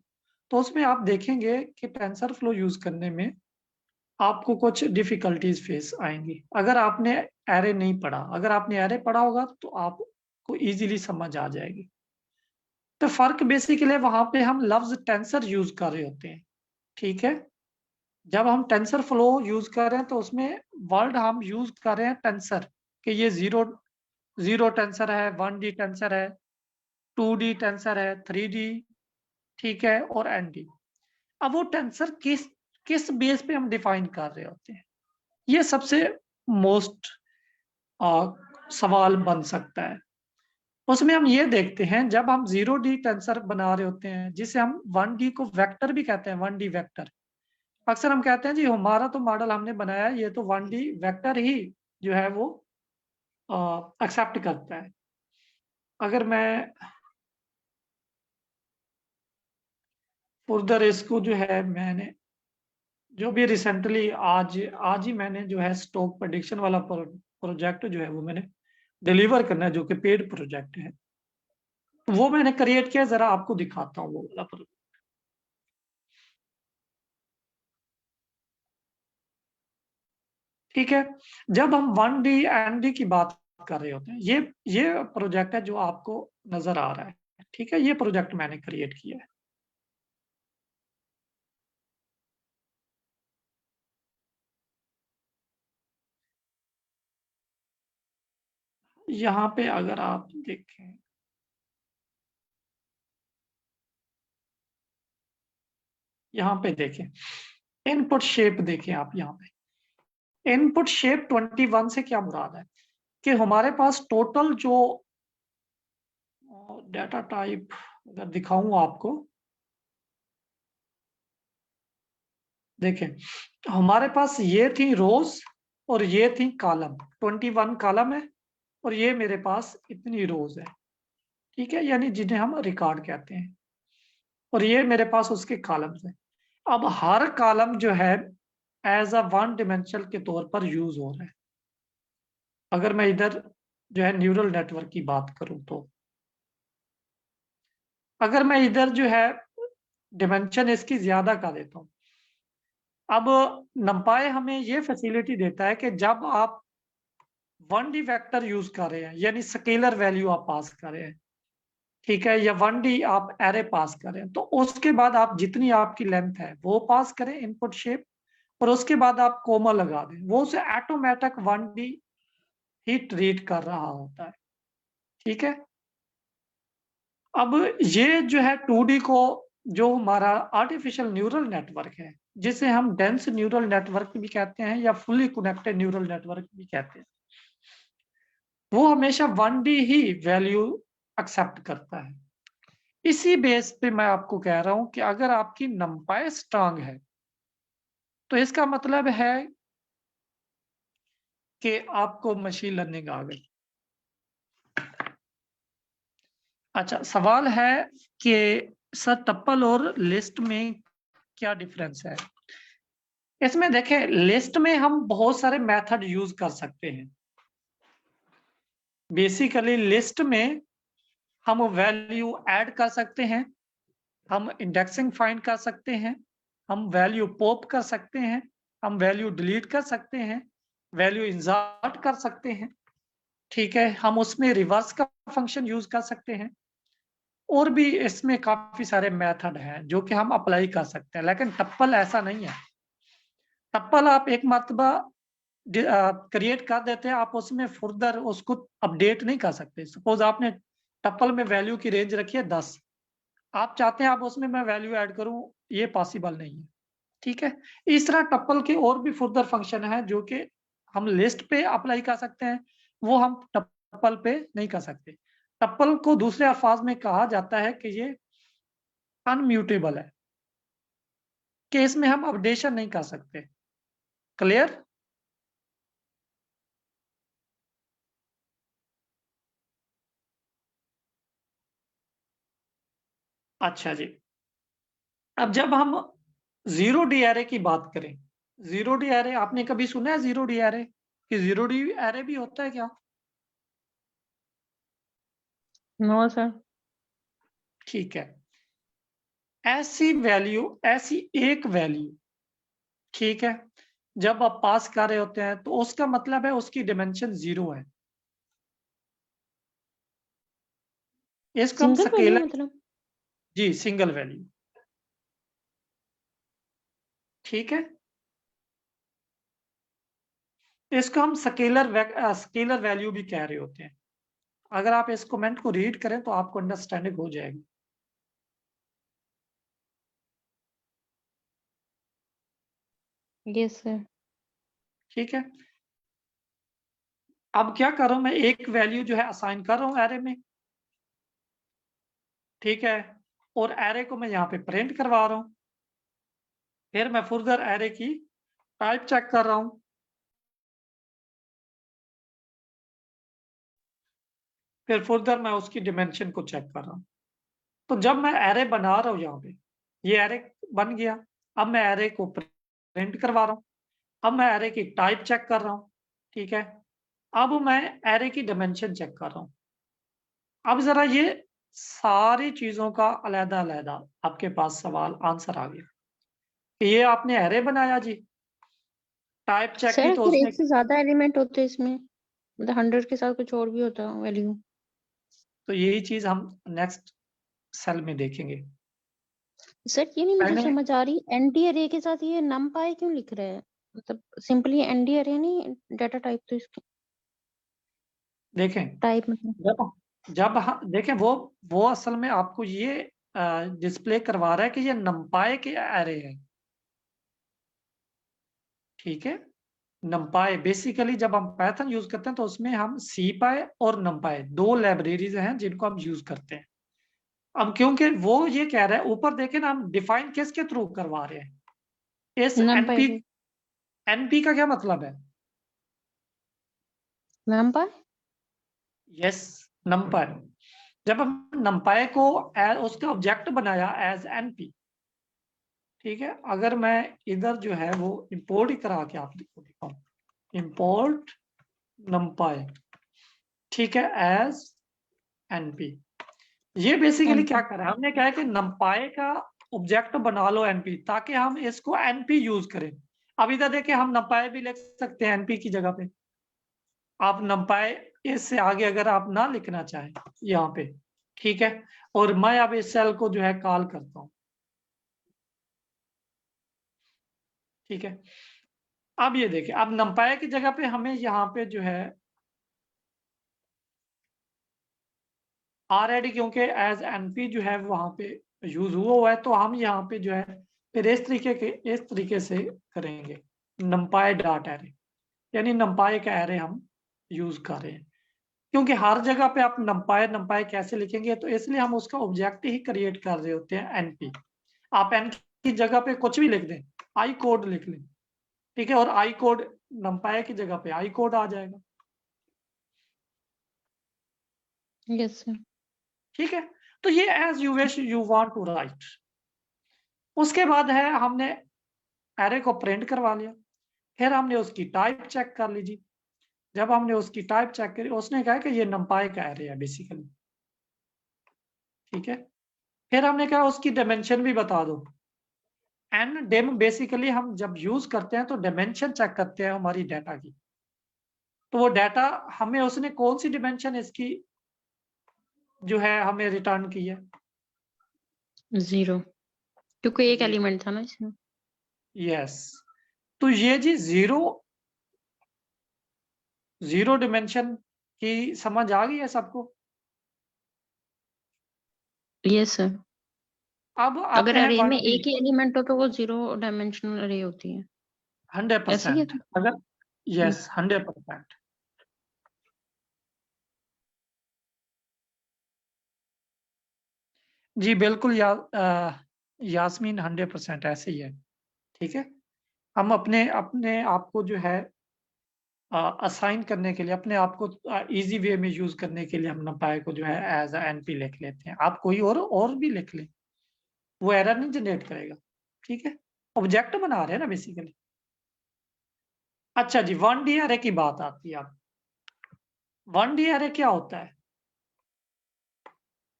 तो उसमें आप देखेंगे कि टेंसर फ्लो यूज करने में आपको कुछ डिफिकल्टीज फेस आएंगी अगर आपने एरे नहीं पढ़ा। अगर आपने एरे पढ़ा होगा तो आपको इजीली समझ आ जाएगी। तो फर्क बेसिकली वहां पे हम लफ्ज टेंसर यूज कर रहे होते हैं। ठीक है, जब हम टेंसर फ्लो यूज कर रहे हैं तो उसमें वर्ड हम यूज कर रहे हैं टेंसर, कि ये जीरो टेंसर है, 1D टेंसर है, 2D टेंसर है, 3D, ठीक है, और एनडी। अब वो टेंसर किस बेस पे हम डिफाइन कर रहे होते हैं, ये सबसे मोस्ट सवाल बन सकता है। उसमें हम ये देखते हैं, जब हम 0D टेंसर बना रहे होते हैं, जिसे हम 1D को वेक्टर भी कहते हैं, 1D वेक्टर। अक्सर हम कहते हैं जी हमारा तो मॉडल हमने बनाया है, ये तो 1D वेक्टर ही जो है वो एक्सेप्ट करता है। अगर मैं फर्दर इसको जो है, मैंने जो भी रिसेंटली आज ही मैंने जो है स्टॉक प्रेडिक्शन वाला प्रोजेक्ट जो है वो मैंने डिलीवर करना है, जो कि पेड प्रोजेक्ट है, वो मैंने क्रिएट किया। जरा आपको दिखाता हूँ वो वाला प्रोजेक्ट। ठीक है, जब हम 1D एनडी की बात कर रहे होते हैं, ये प्रोजेक्ट है जो आपको नजर आ रहा है। ठीक है, ये प्रोजेक्ट मैंने क्रिएट किया है। यहाँ पे अगर आप देखें, यहाँ पे देखें इनपुट शेप, देखें आप यहाँ पे इनपुट शेप 21 से क्या मुराद है कि हमारे पास टोटल जो डाटा टाइप अगर दिखाऊं आपको, देखें हमारे पास ये थी रोज और ये थी कॉलम। 21 कॉलम है और ये मेरे पास इतनी रोज है। ठीक है, यानी जिन्हें हम रिकॉर्ड कहते हैं, और ये मेरे पास उसके कॉलम्स हैं। अब हर कॉलम जो है एज अ 1 डिमेंशनल के तौर पर यूज हो रहा है। अगर मैं इधर जो है न्यूरल नेटवर्क की बात करूं तो अगर मैं इधर जो है डिमेंशन इसकी ज्यादा कर देता हूं, अब नंपाई हमें ये फैसिलिटी देता है कि जब आप 1D वेक्टर यूज कर रहे हैं, यानी स्केलर वैल्यू आप पास कर रहे हैं, ठीक है, या 1D आप एरे पास करें, तो उसके बाद आप जितनी आपकी लेंथ है वो पास करें इनपुट शेप, और उसके बाद आप कोमा लगा दें, वो उसे ऑटोमेटिक 1D ही ट्रीट कर रहा होता है। ठीक है, अब ये जो है 2D को, जो हमारा आर्टिफिशियल न्यूरल नेटवर्क है, जिसे हम डेंस न्यूरल नेटवर्क भी कहते हैं या फुली कनेक्टेड न्यूरल नेटवर्क भी कहते हैं, वो हमेशा 1D ही वैल्यू एक्सेप्ट करता है। इसी बेस पे मैं आपको कह रहा हूं कि अगर आपकी नंपाई स्ट्रांग है तो इसका मतलब है कि आपको मशीन लर्निंग आ गई। अच्छा, सवाल है कि सर टप्पल और लिस्ट में क्या डिफरेंस है? इसमें देखें, लिस्ट में हम बहुत सारे मेथड यूज कर सकते हैं। बेसिकली लिस्ट में हम वैल्यू ऐड कर सकते हैं, हम इंडेक्सिंग फाइंड कर सकते हैं, हम वैल्यू पॉप कर सकते हैं, हम वैल्यू डिलीट कर सकते हैं, वैल्यू इंसर्ट कर सकते हैं, ठीक है, हम उसमें रिवर्स का फंक्शन यूज कर सकते हैं, और भी इसमें काफी सारे मेथड हैं जो कि हम अप्लाई कर सकते हैं। लेकिन टप्पल ऐसा नहीं है। टप्पल आप एक मरतबा क्रिएट कर देते हैं, आप उसमें फर्दर उसको अपडेट नहीं कर सकते। सपोज आपने टप्पल में वैल्यू की रेंज रखी है 10, आप चाहते हैं आप उसमें मैं वैल्यू ऐड करूं, ये पॉसिबल नहीं है, ठीक है। इस तरह टप्पल के और भी फर्दर फंक्शन है जो कि हम लिस्ट पे अप्लाई कर सकते हैं, वो हम टप्पल पे नहीं कर सकते। टप्पल को दूसरे अल्फाज में कहा जाता है कि ये अनम्यूटेबल है, कि इसमें हम अपडेशन नहीं कर सकते। क्लियर? अच्छा जी। अब जब हम जीरो डी एरे की बात करें, जीरो डी एरे आपने कभी सुना है? जीरो डी एरे कि जीरो डी एरे भी होता है क्या? No sir. ठीक है। ऐसी वैल्यू, ऐसी एक वैल्यू, ठीक है, जब आप पास कर रहे होते हैं तो उसका मतलब है उसकी डिमेंशन 0 है। इसको हम सिंगल वैल्यू स्केलर, मतलब? जी सिंगल वैल्यू, ठीक है, इसको हम स्केलर वैल्यू भी कह रहे होते हैं। अगर आप इस कमेंट को रीड करें तो आपको अंडरस्टैंडिंग हो जाएगी। Yes sir. ठीक है। अब क्या कर रहा हूं मैं, एक वैल्यू जो है असाइन कर रहा हूं एरे में, ठीक है, और एरे को मैं यहाँ पे प्रिंट करवा रहा हूं। फिर मैं फर्दर एरे की टाइप चेक कर रहा हूं, फिर फर्दर मैं उसकी डिमेंशन को चेक कर रहा हूं। तो जब मैं एरे बना रहा हूं, यहाँ पे ये एरे बन गया, अब मैं एरे को प्रिंट करवा रहा हूं, अब मैं एरे की टाइप चेक कर रहा हूं, ठीक है, अब मैं एरे की डिमेंशन चेक कर रहा हूं। अब जरा ये सारी चीजों का अलग अलग आपके पास सवाल आंसर आ गया कि ये आपने एरे बनाया जी, टाइप चेक की सर तो अगर उसने, एक से ज्यादा एलिमेंट होते हैं इसमें, मतलब 100 के साथ कुछ और भी होता है वैल्यू? तो यही चीज हम नेक्स्ट सेल में देखेंगे। सर ये नहीं मुझे मैंने समझ आ रही, एनडी अरे के साथ ये नमपाई क्यों लिख रहे हैं? मतलब सिंपली एनडी अरे नहीं, डाटा टाइप तो इसके देखें, टाइप मतलब। जब हम देखें, वो असल में आपको ये डिस्प्ले करवा रहा है कि ये नंपाई के एरे है, ठीक है। नंपाई बेसिकली जब हम पाइथन यूज करते हैं तो उसमें हम सीपाई और नंपाई दो लाइब्रेरीज हैं जिनको हम यूज करते हैं। अब क्योंकि वो ये कह रहा है, ऊपर देखें ना, हम डिफाइन किसके थ्रू करवा रहे हैं, इस नमपाई एनपी। से। एनपी का क्या मतलब है? नमपाई। यस, नंपाई। जब हम नंपाई को उसका ऑब्जेक्ट बनाया एज एनपी, ठीक है, अगर मैं इधर जो है वो इंपोर्ट ही करा के आपको दिखाऊं, इंपोर्ट नंपाई, ठीक है, एज एनपी। ये बेसिकली क्या कर रहा है, हमने कहा है कि नंपाई का ऑब्जेक्ट बना लो एनपी, ताकि हम इसको एनपी यूज करें। अब इधर देखिए, हम नंपाई भी लिख सकते हैं एनपी की जगह पे। आप नंपाई इससे आगे अगर आप ना लिखना चाहें यहाँ पे, ठीक है, और मैं अब इस सेल को जो है कॉल करता हूँ, ठीक है। अब ये देखिए, अब नंपाई की जगह पे हमें यहाँ पे जो है ऑलरेडी, क्योंकि एज एनपी जो है वहां पे यूज हुआ है, तो हम यहाँ पे जो है फिर इस तरीके से करेंगे, नंपाई डॉट एरे, यानी नंपाई का एरे हम यूज कर रहे हैं। क्योंकि हर जगह पे आप नंपाई नंपाई कैसे लिखेंगे, तो इसलिए हम उसका ऑब्जेक्ट ही क्रिएट कर रहे होते हैं एनपी। आप एन की जगह पे कुछ भी लिख दें, आई कोड लिख लें, ठीक है, और आई कोड नंपाई की जगह पे आई कोड आ जाएगा, यस सर। ठीक है। तो ये as you wish you want to write, उसके बाद है हमने एरे को प्रिंट करवा लिया, फिर हमने उसकी टाइप चेक कर ली जी। जब हमने उसकी टाइप चेक करी, उसने कहा कि ये numpy का एरे है बेसिकली, ठीक है। फिर हमने कहा उसकी डायमेंशन भी बता दो। एन डिम बेसिकली हम जब यूज करते हैं तो डायमेंशन चेक करते हैं हमारी डाटा की। तो वो डाटा हमें उसने कौन सी डायमेंशन इसकी जो है हमें रिटर्न की है? 0, क्योंकि एक जी। एलिमेंट था ना इसमें। यस, तो ये जी जीरो डिमेंशन की समझ आ गई है सबको? Yes sir. अब आते अगर हैं अरे में 1D। एक ही एलिमेंट हो तो वो 0 डायमेंशनल अरे होती है, ऐसे ही है 100%। अगर यस 100%। जी बिल्कुल यास्मीन 100% ऐसे ही है, ठीक है। हम अपने अपने आप को जो है असाइन करने के लिए, अपने आप को इजी वे में यूज करने के लिए हम numpy को जो है एज एनपी लिख लेते हैं। आप कोई और भी लिख लें, वो एरर नहीं जनरेट करेगा, ठीक है। ऑब्जेक्ट बना रहे हैं ना बेसिकली। अच्छा जी, 1D एरे की बात आती है। अब 1D एरे क्या होता है,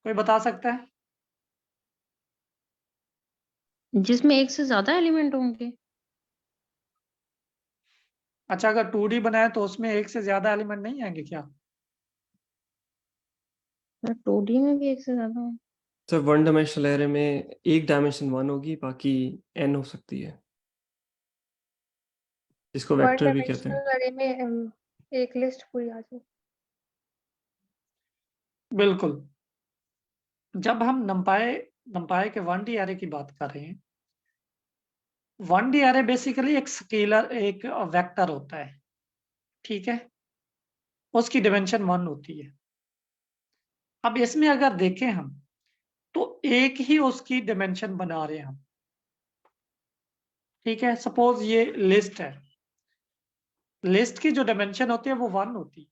कोई बता सकता है? जिसमें एक से ज्यादा एलिमेंट होंगे। अच्छा, अगर 2D बनाए तो उसमें एक से ज्यादा एलिमेंट नहीं आएंगे क्या? 2D में भी एक से ज्यादा होंगे। सर 1 डायमेंशनल एरे में एक डायमेंशन 1 होगी, बाकी n हो सकती है, जिसको वन वेक्टर भी कहते हैं। डायमेंशनल अरे में एक लिस्ट पूरी आ जाए। बिल्कुल। जब हम numpy के 1D एरे की बात कर रहे हैं, 1D एरे बेसिकली एक स्केलर, एक वेक्टर होता है, ठीक है। उसकी डिमेंशन 1 होती है। अब इसमें अगर देखें हम, तो एक ही उसकी डिमेंशन बना रहे हैं हम, ठीक है। सपोज ये लिस्ट है, लिस्ट की जो डिमेंशन होती है वो 1 होती है।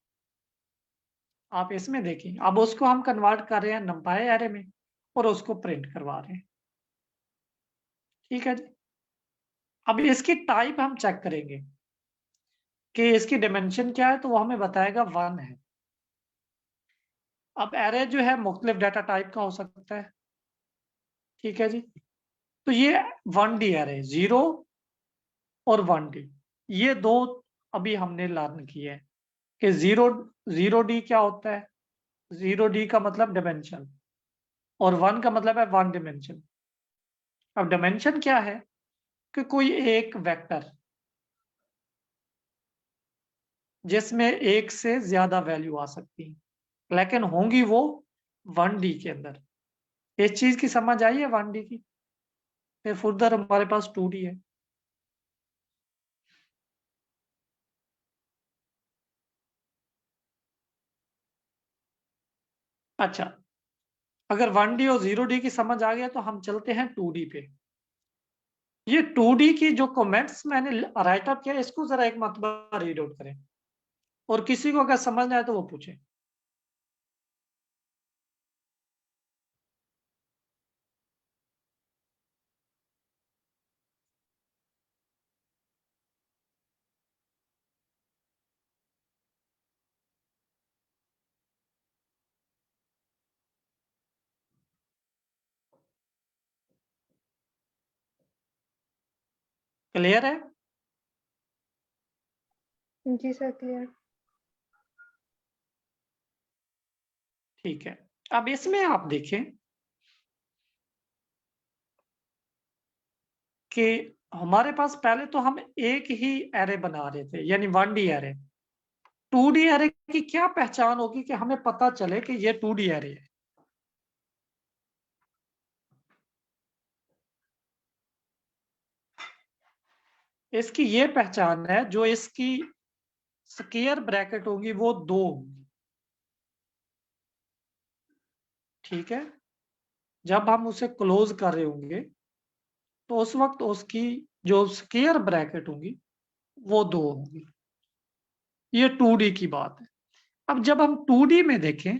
आप इसमें देखें, अब उसको हम कन्वर्ट कर रहे हैं numpy एरे में और उसको प्रिंट करवा रहे हैं, ठीक है जी। अब इसकी टाइप हम चेक करेंगे कि इसकी डिमेंशन क्या है, तो वो हमें बताएगा 1 है। अब एरे जो है मुख्तलिफ डाटा टाइप का हो सकता है, ठीक है जी। तो ये 1D एरे 0 और 1D, ये दो अभी हमने लर्न किए हैं कि 0D क्या होता है। 0D का मतलब डिमेंशन, और 1 का मतलब है 1 डिमेंशन। अब डिमेंशन क्या है कि कोई एक वेक्टर जिसमें एक से ज्यादा वैल्यू आ सकती है, लेकिन होंगी वो 1D के अंदर। इस चीज की समझ आई है 1D की? फिर फुर्दर हमारे पास 2D है। अच्छा, अगर 1D और 0D की समझ आ गया तो हम चलते हैं 2D पे। ये 2D की जो कमेंट्स मैंने राइट अप किया, इसको जरा एक मरतबा रीड आउट करें, और किसी को अगर समझ ना आए तो वो पूछे। क्लियर है? जी सर, क्लियर। ठीक है। अब इसमें आप देखें कि हमारे पास पहले तो हम एक ही एरे बना रहे थे, यानी 1D एरे। 2D एरे की क्या पहचान होगी कि हमें पता चले कि ये 2D एरे है? इसकी ये पहचान है, जो इसकी स्क्वायर ब्रैकेट होगी वो 2 होंगी, ठीक है। जब हम उसे क्लोज कर रहे होंगे तो उस वक्त उसकी जो स्क्वायर ब्रैकेट होंगी वो 2 होंगी। ये 2D की बात है। अब जब हम 2D में देखें,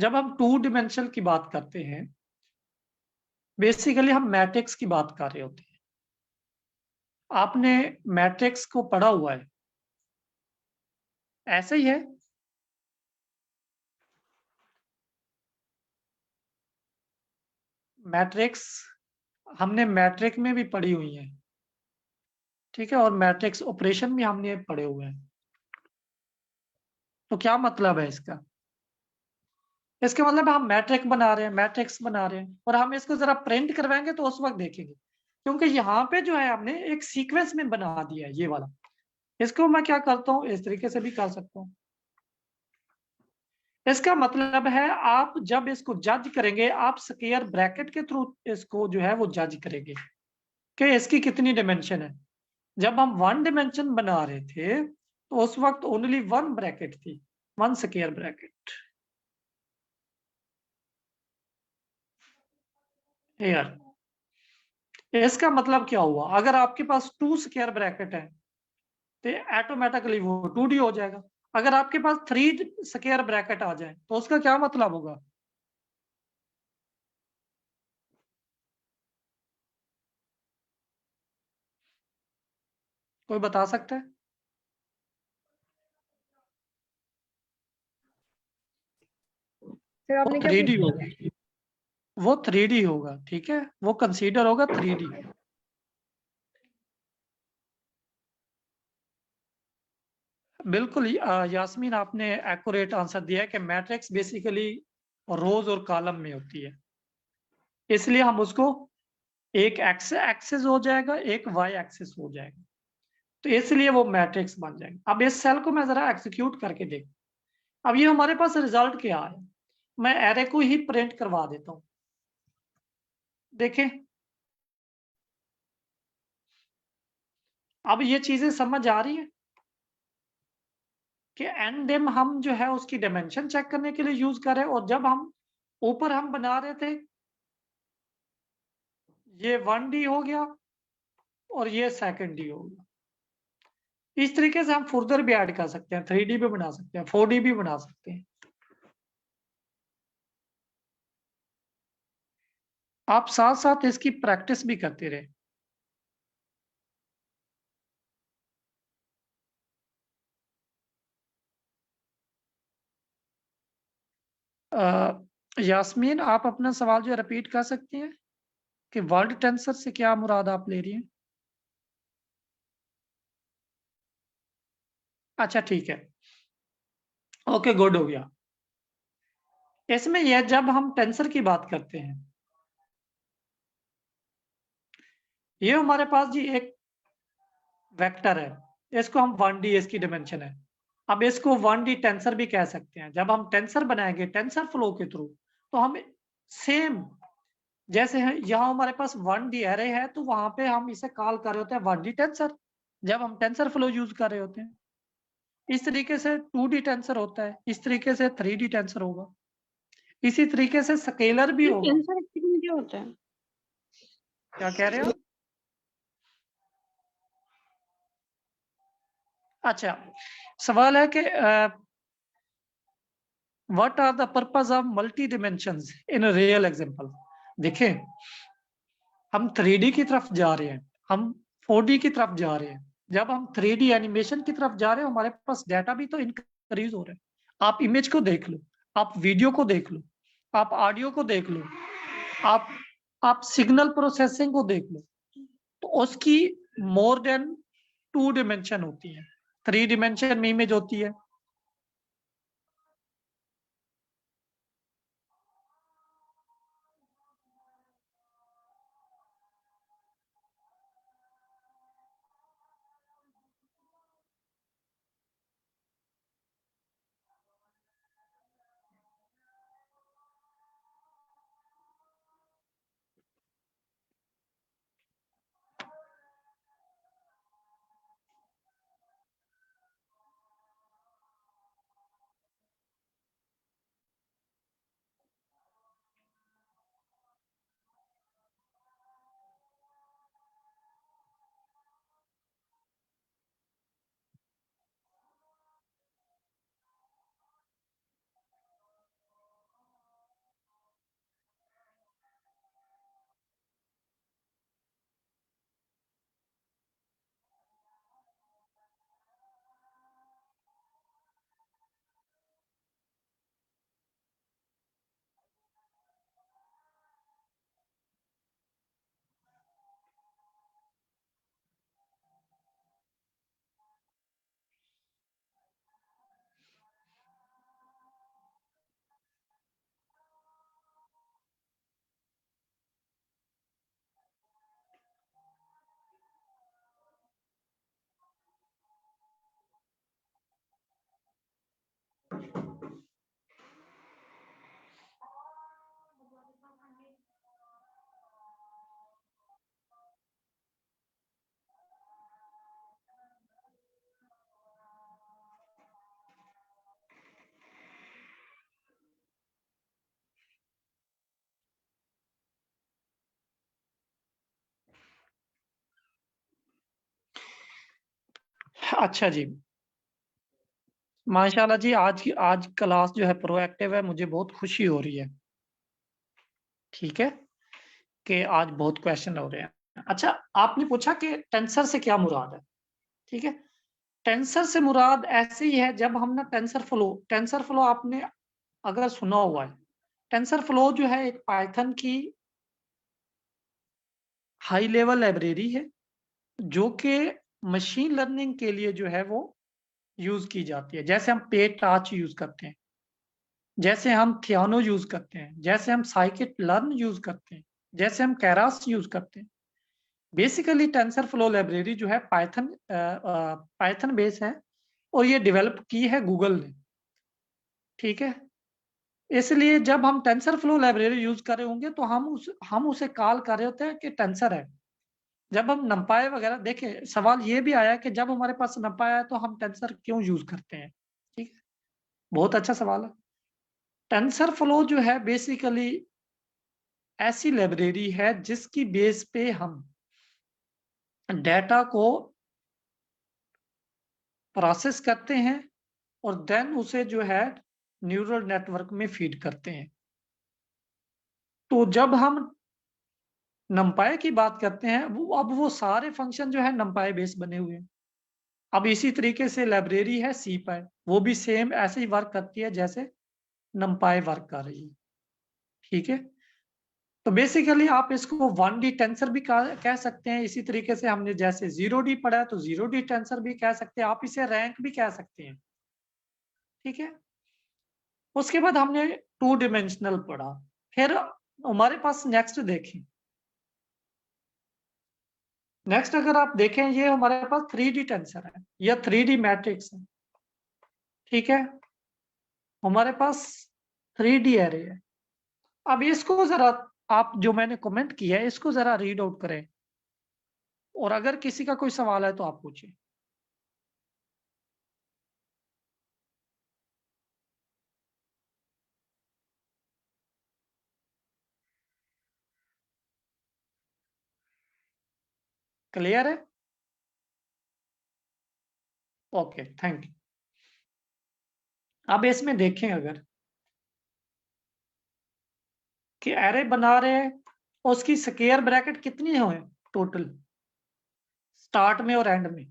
जब हम 2 डिमेंशन की बात करते हैं, बेसिकली हम मैट्रिक्स की बात कर रहे होते हैं। आपने मैट्रिक्स को पढ़ा हुआ है, ऐसे ही है? मैट्रिक्स हमने मैट्रिक में भी पढ़ी हुई है, ठीक है, और मैट्रिक्स ऑपरेशन भी हमने पढ़े हुए हैं। तो क्या मतलब है इसका? इसके मतलब हम मैट्रिक बना रहे हैं, मैट्रिक्स बना रहे हैं, और हम इसको जरा प्रिंट करवाएंगे तो उस वक्त देखेंगे, क्योंकि यहाँ पे जो है हमने एक सीक्वेंस में बना दिया है ये वाला। इसको मैं क्या करता हूँ, इस तरीके से भी कर सकता हूँ। इसका मतलब है आप जब इसको जज करेंगे, आप स्क्वायर ब्रैकेट के थ्रू इसको जो है वो जज करेंगे कि इसकी कितनी डिमेंशन है। जब हम 1 डिमेंशन बना रहे थे तो उस वक्त ओनली 1 ब्रैकेट थी, 1 स्क्वायर ब्रैकेट हियर। इसका मतलब क्या हुआ, अगर आपके पास 2 स्क्वायर ब्रैकेट है तो ऑटोमेटिकली वो 2D हो जाएगा। अगर आपके पास 3 स्क्वायर ब्रैकेट आ जाए तो उसका क्या मतलब होगा? कोई बता सकता है? सर वो आपने क्या 3D पूछा? होगा, वो 3D होगा, ठीक है, वो कंसीडर होगा 3D। बिल्कुल यास्मीन, आपने एक्यूरेट आंसर दिया है कि मैट्रिक्स बेसिकली रोज और कॉलम में होती है, इसलिए हम उसको एक एक्स एक्सिस हो जाएगा, एक वाई एक्सिस हो जाएगा, तो इसलिए वो मैट्रिक्स बन जाएगा। अब इस सेल को मैं जरा एग्जीक्यूट करके देख, अब ये हमारे पास रिजल्ट क्या है, मैं एरे को ही प्रिंट करवा देता हूं। देखें, अब ये चीजें समझ आ रही है कि एन डिम हम जो है उसकी डायमेंशन चेक करने के लिए यूज करें, और जब हम ऊपर हम बना रहे थे ये 1D हो गया और ये 2D हो गया। इस तरीके से हम फर्दर भी ऐड कर सकते हैं, 3D भी बना सकते हैं, 4D भी बना सकते हैं। आप साथ साथ इसकी प्रैक्टिस भी करते रहे। यास्मीन, आप अपना सवाल जो रिपीट कर सकती हैं कि वर्ल्ड टेंसर से क्या मुराद आप ले रही हैं? अच्छा, ठीक है, ओके, गुड हो गया। इसमें यह जब हम टेंसर की बात करते हैं, ये हमारे पास जी एक वेक्टर है, इसको हम 1D इसकी डिमेंशन है। अब इसको 1D टेंसर भी कह सकते हैं। जब हम टेंसर बनाएंगे टेंसर फ्लो के थ्रू, तो हम सेम जैसे है यहाँ हमारे पास 1D एरे है, तो वहां पे हम इसे कॉल कर रहे होते हैं 1D टेंसर, जब हम टेंसर फ्लो यूज कर रहे होते हैं। इस तरीके से 2D टेंसर होता है, इस तरीके से 3D टेंसर होगा, इसी तरीके से स्केलर भी होगा। टेंसर एक्चुअली में क्या होता है? क्या कह रहे हो? अच्छा, सवाल है कि what are the purpose of multi dimensions in real example. देखिए, हम 3D की तरफ जा रहे हैं, हम 4D की तरफ जा रहे हैं। जब हम 3D एनिमेशन की तरफ जा रहे हैं, हमारे पास डाटा भी तो इंक्रीज हो रहा है। आप इमेज को देख लो, आप वीडियो को देख लो, आप ऑडियो को देख लो, आप आप सिग्नल प्रोसेसिंग को देख लो, तो उसकी मोर देन 2 डिमेंशन होती है, 3 डिमेंशन में इमेज होती है। अच्छा जी, माशाल्लाह जी, आज क्लास जो है प्रोएक्टिव है, मुझे बहुत खुशी हो रही है। ठीक है, कि आज बहुत क्वेश्चन हो रहे हैं। अच्छा, आपने पूछा कि टेंसर से क्या मुराद है, ठीक है। टेंसर से मुराद ऐसे ही है, जब हम ना टेंसर फ्लो आपने अगर सुना हुआ है, टेंसर फ्लो जो है एक पाइथन की हाई लेवल लाइब्रेरी है, जो कि मशीन लर्निंग के लिए जो है वो यूज की जाती है। जैसे हम PyTorch यूज करते हैं, जैसे हम थियानो यूज करते हैं, जैसे हम साइकिट लर्न यूज करते हैं, जैसे हम कैरास यूज करते हैं। बेसिकली टेंसर फ्लो लाइब्रेरी जो है पाइथन बेस है, और ये डेवलप की है गूगल ने। ठीक है, इसलिए जब हम टेंसर फ्लो लाइब्रेरी यूज कर रहे होंगे तो हम उसे कॉल कर रहे होते हैं कि टेंसर है। जब हम नंपाई वगैरह देखे, सवाल ये भी आया कि जब हमारे पास नंपाई है तो हम टेंसर क्यों यूज करते हैं। ठीक है, बहुत अच्छा सवाल है। टेंसर फ्लो जो है बेसिकली ऐसी लाइब्रेरी है जिसकी बेस पे हम डेटा को प्रोसेस करते हैं और देन उसे जो है न्यूरल नेटवर्क में फीड करते हैं। तो जब हम नंपाई की बात करते हैं, वो सारे फंक्शन जो है नंपाई बेस बने हुए हैं। अब इसी तरीके से लाइब्रेरी है CPy, वो भी सेम ऐसे ही वर्क करती है जैसे नंपाई वर्क कर रही है। ठीक है, तो बेसिकली आप इसको 1D टेंसर भी कह सकते हैं। इसी तरीके से हमने जैसे 0D पढ़ा है तो 0D टेंसर भी कह सकते हैं, आप इसे रैंक भी कह सकते हैं। ठीक है, उसके बाद हमने 2 डिमेंशनल पढ़ा। फिर हमारे पास नेक्स्ट देखें, नेक्स्ट अगर आप देखें, ये हमारे पास 3D टेंसर है या 3D मैट्रिक्स है। ठीक है, हमारे पास 3D एरे है। अब इसको जरा आप जो मैंने कमेंट किया है इसको जरा रीड आउट करें, और अगर किसी का कोई सवाल है तो आप पूछिए। क्लियर है? Okay, thank you. अब इसमें देखें अगर कि एरे बना रहे हैं, उसकी स्क्वायर ब्रैकेट कितनी हो टोटल, स्टार्ट में और एंड में।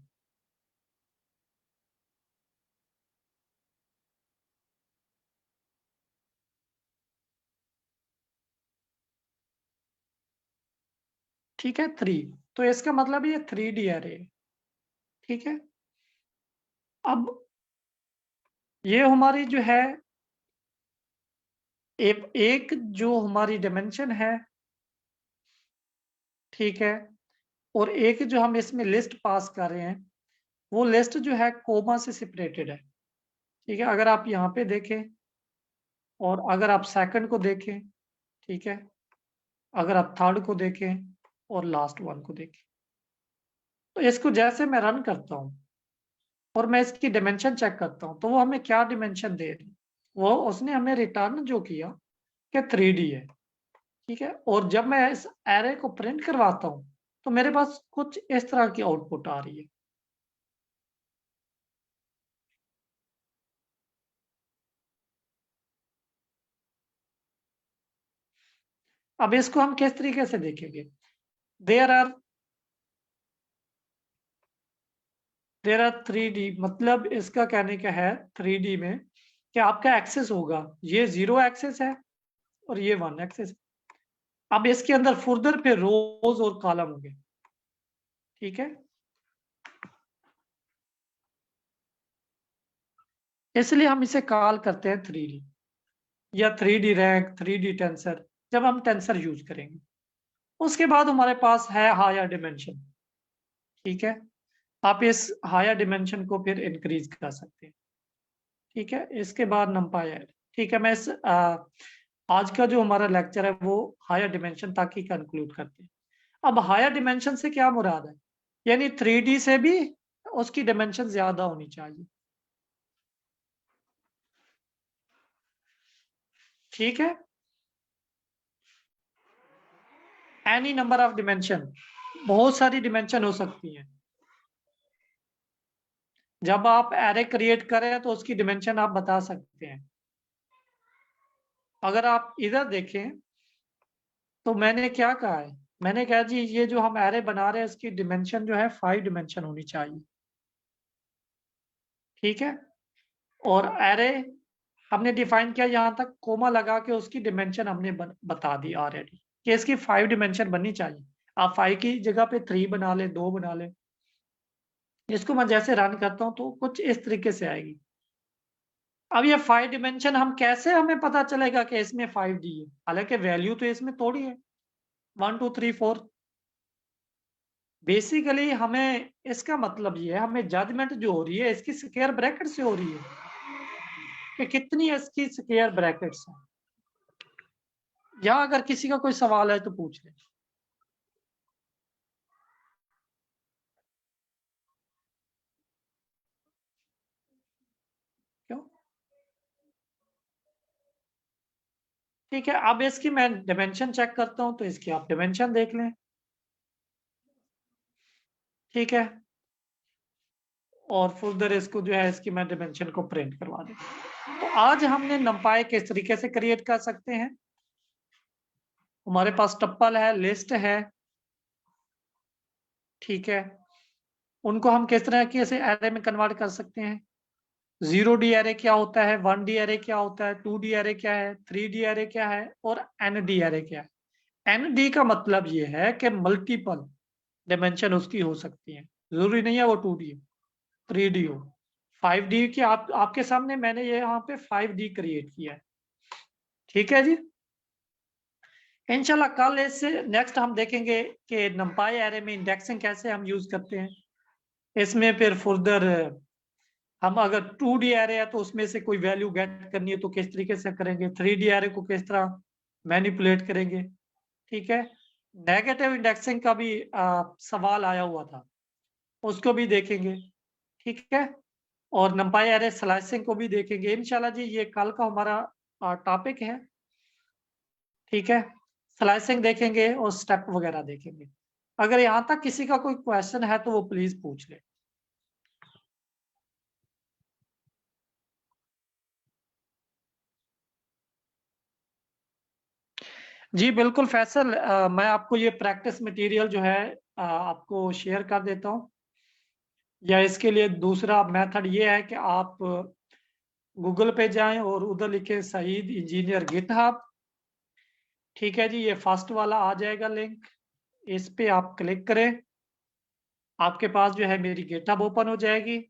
ठीक है, 3। तो इसका मतलब ये 3D एरे है। ठीक है, अब ये हमारी जो है एक जो हमारी डायमेंशन है, ठीक है, और एक जो हम इसमें लिस्ट पास कर रहे हैं, वो लिस्ट जो है कोमा से सेपरेटेड है। ठीक है, अगर आप यहाँ पे देखें और अगर आप सेकंड को देखें, ठीक है, अगर आप थर्ड को देखें और लास्ट वन को देखें, तो इसको जैसे मैं रन करता हूँ और मैं इसकी डिमेंशन चेक करता हूँ, तो वो हमें क्या डिमेंशन दे रही, वो उसने हमें रिटर्न जो किया कि 3D है। ठीक है, और जब मैं इस एरे को प्रिंट करवाता हूँ तो मेरे पास कुछ इस तरह की आउटपुट आ रही है। अब इसको हम किस तरीके से देखेंगे, देयर आर 3D, मतलब इसका कहने का है 3D में कि आपका एक्सेस होगा, ये 0 एक्सेस है और ये 1 एक्सेस है। अब इसके अंदर फर्दर पे रोज और कॉलम होंगे। ठीक है, इसलिए हम इसे कॉल करते हैं 3D या 3D रैंक, 3D टेंसर, जब हम टेंसर यूज करेंगे। उसके बाद हमारे पास है हायर डिमेंशन। ठीक है, आप इस हायर डिमेंशन को फिर इंक्रीज कर सकते हैं। ठीक है, इसके बाद नंपाई है। ठीक है, मैं आज का जो हमारा लेक्चर है वो हायर डिमेंशन तक ही कंक्लूड करते हैं। अब हायर डिमेंशन से क्या मुराद है, यानी 3D से भी उसकी डिमेंशन ज्यादा होनी चाहिए। ठीक है, एनी नंबर ऑफ डिमेंशन, बहुत सारी डिमेंशन हो सकती हैं। जब आप एरे क्रिएट करें तो उसकी डिमेंशन आप बता सकते हैं। अगर आप इधर देखें तो मैंने क्या कहा है, मैंने कहा जी ये जो हम एरे बना रहे हैं इसकी डिमेंशन जो है 5 डिमेंशन होनी चाहिए, ठीक है। और एरे हमने डिफाइन किया यहाँ तक, कोमा लगा के उसकी डिमेंशन हमने बता दी ऑलरेडी कि इसकी 5 डिमेंशन बननी चाहिए। आप 5 की जगह पे 3 बना ले, 2 बना ले। इसको मैं जैसे रन करता हूँ तो कुछ इस तरीके से आएगी। अब ये 5 डिमेंशन हम कैसे, हमें पता चलेगा कि इसमें 5D है, हालांकि वैल्यू तो इसमें थोड़ी है 1 2 3 4। बेसिकली हमें इसका मतलब ये है, हमें जजमेंट जो हो रही है इसकी स्क्वायर ब्रैकेट से हो रही है कि कितनी इसकी स्क्वायर ब्रैकेट्स हैं। या अगर किसी का कोई सवाल है तो पूछ ले। क्यों? ठीक है, अब इसकी मैं डिमेंशन चेक करता हूं तो इसकी आप डिमेंशन देख लें, ठीक है। और फर्दर इसको जो है इसकी मैं डिमेंशन को प्रिंट करवा दूं। तो आज हमने नंपाई किस तरीके से क्रिएट कर सकते हैं। हमारे पास टप्पल है, लिस्ट है, ठीक है। उनको हम किस तरह के से एरे में कन्वर्ट कर सकते हैं। 0D एरे क्या होता है, 1D एरे क्या होता है, 2D एरे क्या है, 3D एरे क्या है और ND एरे क्या है। ND का मतलब ये है कि मल्टीपल डिमेंशन उसकी हो सकती है, जरूरी नहीं है वो 2D हो, 3D हो, 5D की। आपके सामने मैंने ये यहाँ पे 5D क्रिएट किया है, ठीक है जी। इंशाल्लाह कल इससे नेक्स्ट हम देखेंगे कि नंपाई एरे में इंडेक्सिंग कैसे हम यूज करते हैं। इसमें फिर फर्दर हम अगर 2D एरे है तो उसमें से कोई वैल्यू गेट करनी है तो किस तरीके से करेंगे, 3D एरे को किस तरह मैनिपुलेट करेंगे, ठीक है। नेगेटिव इंडेक्सिंग का भी सवाल आया हुआ था, उसको भी देखेंगे, ठीक है। और नंपाई एरे स्लाइसिंग को भी देखेंगे इंशाल्लाह जी, ये कल का हमारा टॉपिक है, ठीक है। स्लाइसिंग देखेंगे और स्टेप वगैरह देखेंगे। अगर यहाँ तक किसी का कोई क्वेश्चन है तो वो प्लीज पूछ ले। जी बिल्कुल फैसल, मैं आपको ये प्रैक्टिस मटेरियल जो है आपको शेयर कर देता हूँ। या इसके लिए दूसरा मेथड ये है कि आप गूगल पे जाएं और उधर लिखें सईद इंजीनियर गिटहब, ठीक है जी। ये फर्स्ट वाला आ जाएगा लिंक, इस पे आप क्लिक करें, आपके पास जो है मेरी गिटहब ओपन हो जाएगी,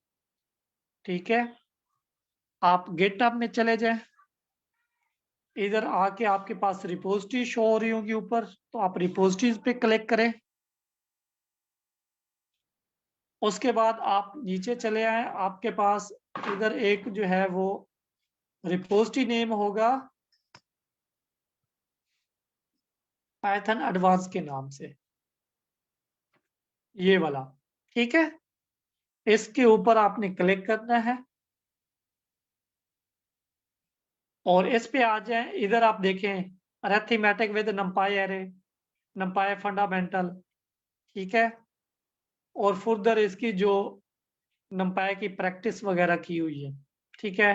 ठीक है। आप गिटहब में चले जाएं, इधर आके आपके पास रिपोजिटरी शो हो रही होगी ऊपर, तो आप रिपोजिटरीज पे क्लिक करें। उसके बाद आप नीचे चले आए, आपके पास इधर एक जो है वो रिपोजिटरी नेम होगा पाइथन एडवांस के नाम से, ये वाला, ठीक है। इसके ऊपर आपने क्लिक करना है और इस पे आ जाए। इधर आप देखें अरिथमेटिक विद नंपाई एरे, नंपाई फंडामेंटल, ठीक है। और फर्दर इसकी जो नंपाई की प्रैक्टिस वगैरह की हुई है, ठीक है।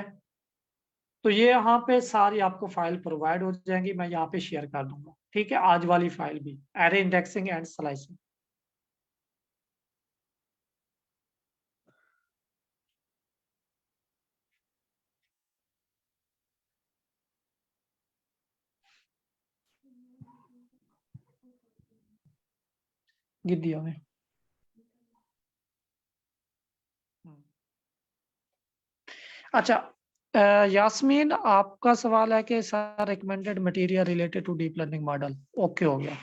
तो ये यहाँ पे सारी आपको फाइल प्रोवाइड हो जाएंगी, मैं यहाँ पे शेयर कर दूंगा, ठीक है। आज वाली फाइल भी एरे इंडेक्सिंग एंड स्लाइसिंग। गिद्दिया में अच्छा, यास्मीन आपका सवाल है कि sir recommended material related to deep learning model, okay हो गया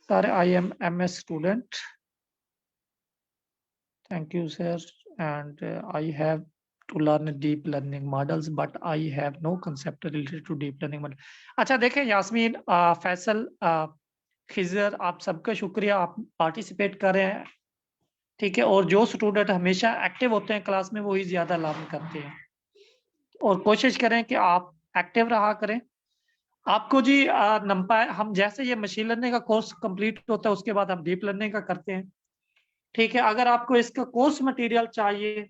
sir. I am MS student, thank you sir, and I have to learn deep learning models but I have no concept related to deep learning model। अच्छा देखें यास्मीन, फैसल, खिजर, आप सबका शुक्रिया, आप पार्टिसिपेट कर रहे हैं, ठीक है। और जो स्टूडेंट हमेशा एक्टिव होते हैं क्लास में वही ज्यादा लर्न करते हैं, और कोशिश करें कि आप एक्टिव रहा करें। आपको जी नंपाई, हम जैसे ये मशीन लर्निंग का कोर्स कंप्लीट होता है उसके बाद हम डीप लर्निंग का करते हैं, ठीक है, अगर आपको इसका कोर्स मटेरियल चाहिए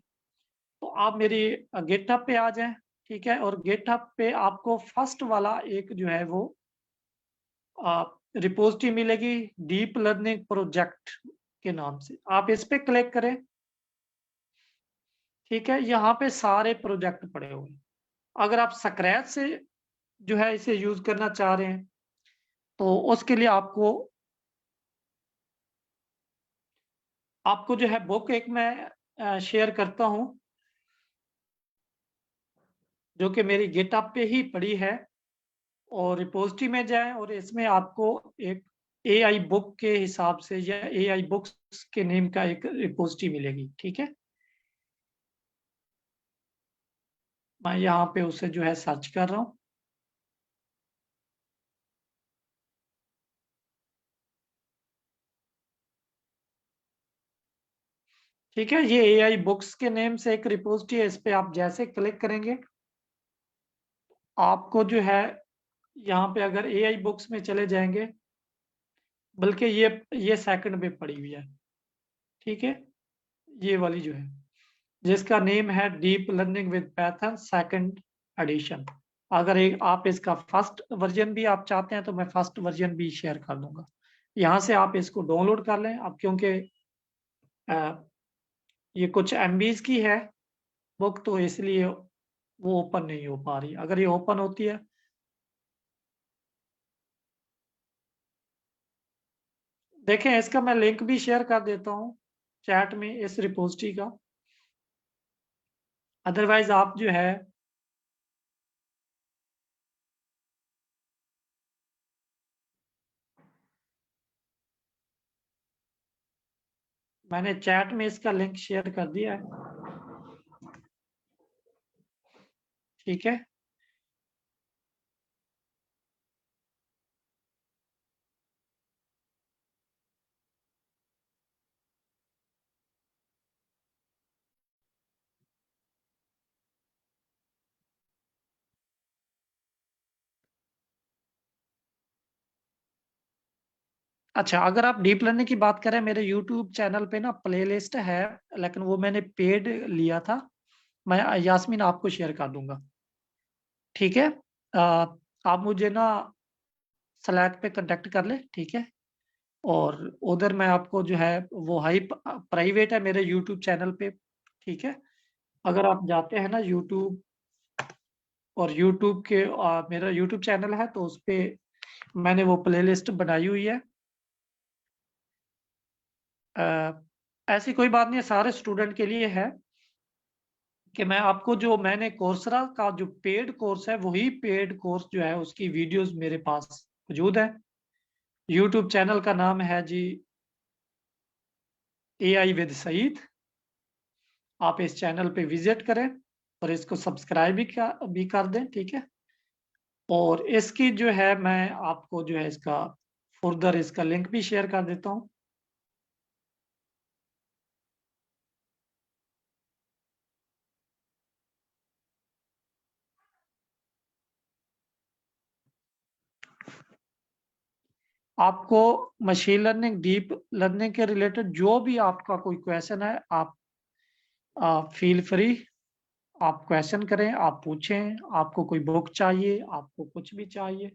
तो आप मेरी गिटहब पे आ जाएं, ठीक है, और गिटहब पे आपको फर्स्ट वाला एक जो है वो रिपोजिटरी मिलेगी डीप लर्निंग प्रोजेक्ट के नाम से, आप इस पे क्लिक करें। ठीक है, यहाँ पे सारे प्रोजेक्ट पड़े हुए हैं। अगर आप स्क्रैच से जो है इसे यूज करना चाह रहे हैं तो उसके लिए आपको जो है बुक एक मैं शेयर करता हूं जो कि मेरी गिटहब पे ही पड़ी है, और रिपोजिटरी में जाएं और इसमें आपको एक एआई बुक के हिसाब से या एआई बुक्स के नेम का एक रिपोजिटरी मिलेगी। ठीक है, मैं यहाँ पे उसे जो है सर्च कर रहा हूँ। ठीक है, ये एआई बुक्स के नेम से एक रिपोजिटरी है, इस पे आप जैसे क्लिक करेंगे आपको जो है यहाँ पे अगर एआई बुक्स में चले जाएंगे, बल्कि ये सेकंड में पड़ी हुई है। ठीक है, ये वाली जो है जिसका नेम है deep learning with Python second edition. अगर आप इसका फर्स्ट वर्जन भी आप चाहते हैं तो मैं फर्स्ट वर्जन भी शेयर कर दूंगा, यहाँ से आप इसको डाउनलोड कर लें। अब क्योंकि ये कुछ MBs की है बुक तो इसलिए वो ओपन नहीं हो पा रही। अगर ये ओपन होती है, देखें इसका मैं लिंक भी शेयर कर देता हूँ चैट में इस रिपोजिटरी का। अदरवाइज आप जो है मैंने चैट में इसका लिंक शेयर कर दिया है। ठीक है, अच्छा, अगर आप डीप लर्निंग की बात करें, मेरे यूट्यूब चैनल पे ना प्लेलिस्ट है, लेकिन वो मैंने पेड लिया था। मैं यास्मीन आपको शेयर कर दूंगा। ठीक है, आप मुझे ना स्लैक पे कांटेक्ट कर ले। ठीक है, और उधर मैं आपको जो है वो हाई प्राइवेट है मेरे यूट्यूब चैनल पे। ठीक है, अगर आप जाते हैं ना यूट्यूब, और यूट्यूब के मेरा यूट्यूब चैनल है तो उस पे मैंने वो प्लेलिस्ट बनाई हुई है। ऐसी कोई बात नहीं है, सारे स्टूडेंट के लिए है कि मैं आपको जो मैंने कोर्सरा का जो पेड कोर्स है वही पेड कोर्स जो है उसकी वीडियोस मेरे पास मौजूद है। यूट्यूब चैनल का नाम है जी AI विद सईद। आप इस चैनल पे विजिट करें और इसको सब्सक्राइब भी कर दें। ठीक है, और इसकी जो है मैं आपको जो है इसका फर्दर इसका लिंक भी शेयर कर देता हूँ। आपको मशीन लर्निंग डीप लर्निंग के रिलेटेड जो भी आपका कोई क्वेश्चन है, आप फील फ्री, आप क्वेश्चन करें, आप पूछें। आपको कोई बुक चाहिए, आपको कुछ भी चाहिए।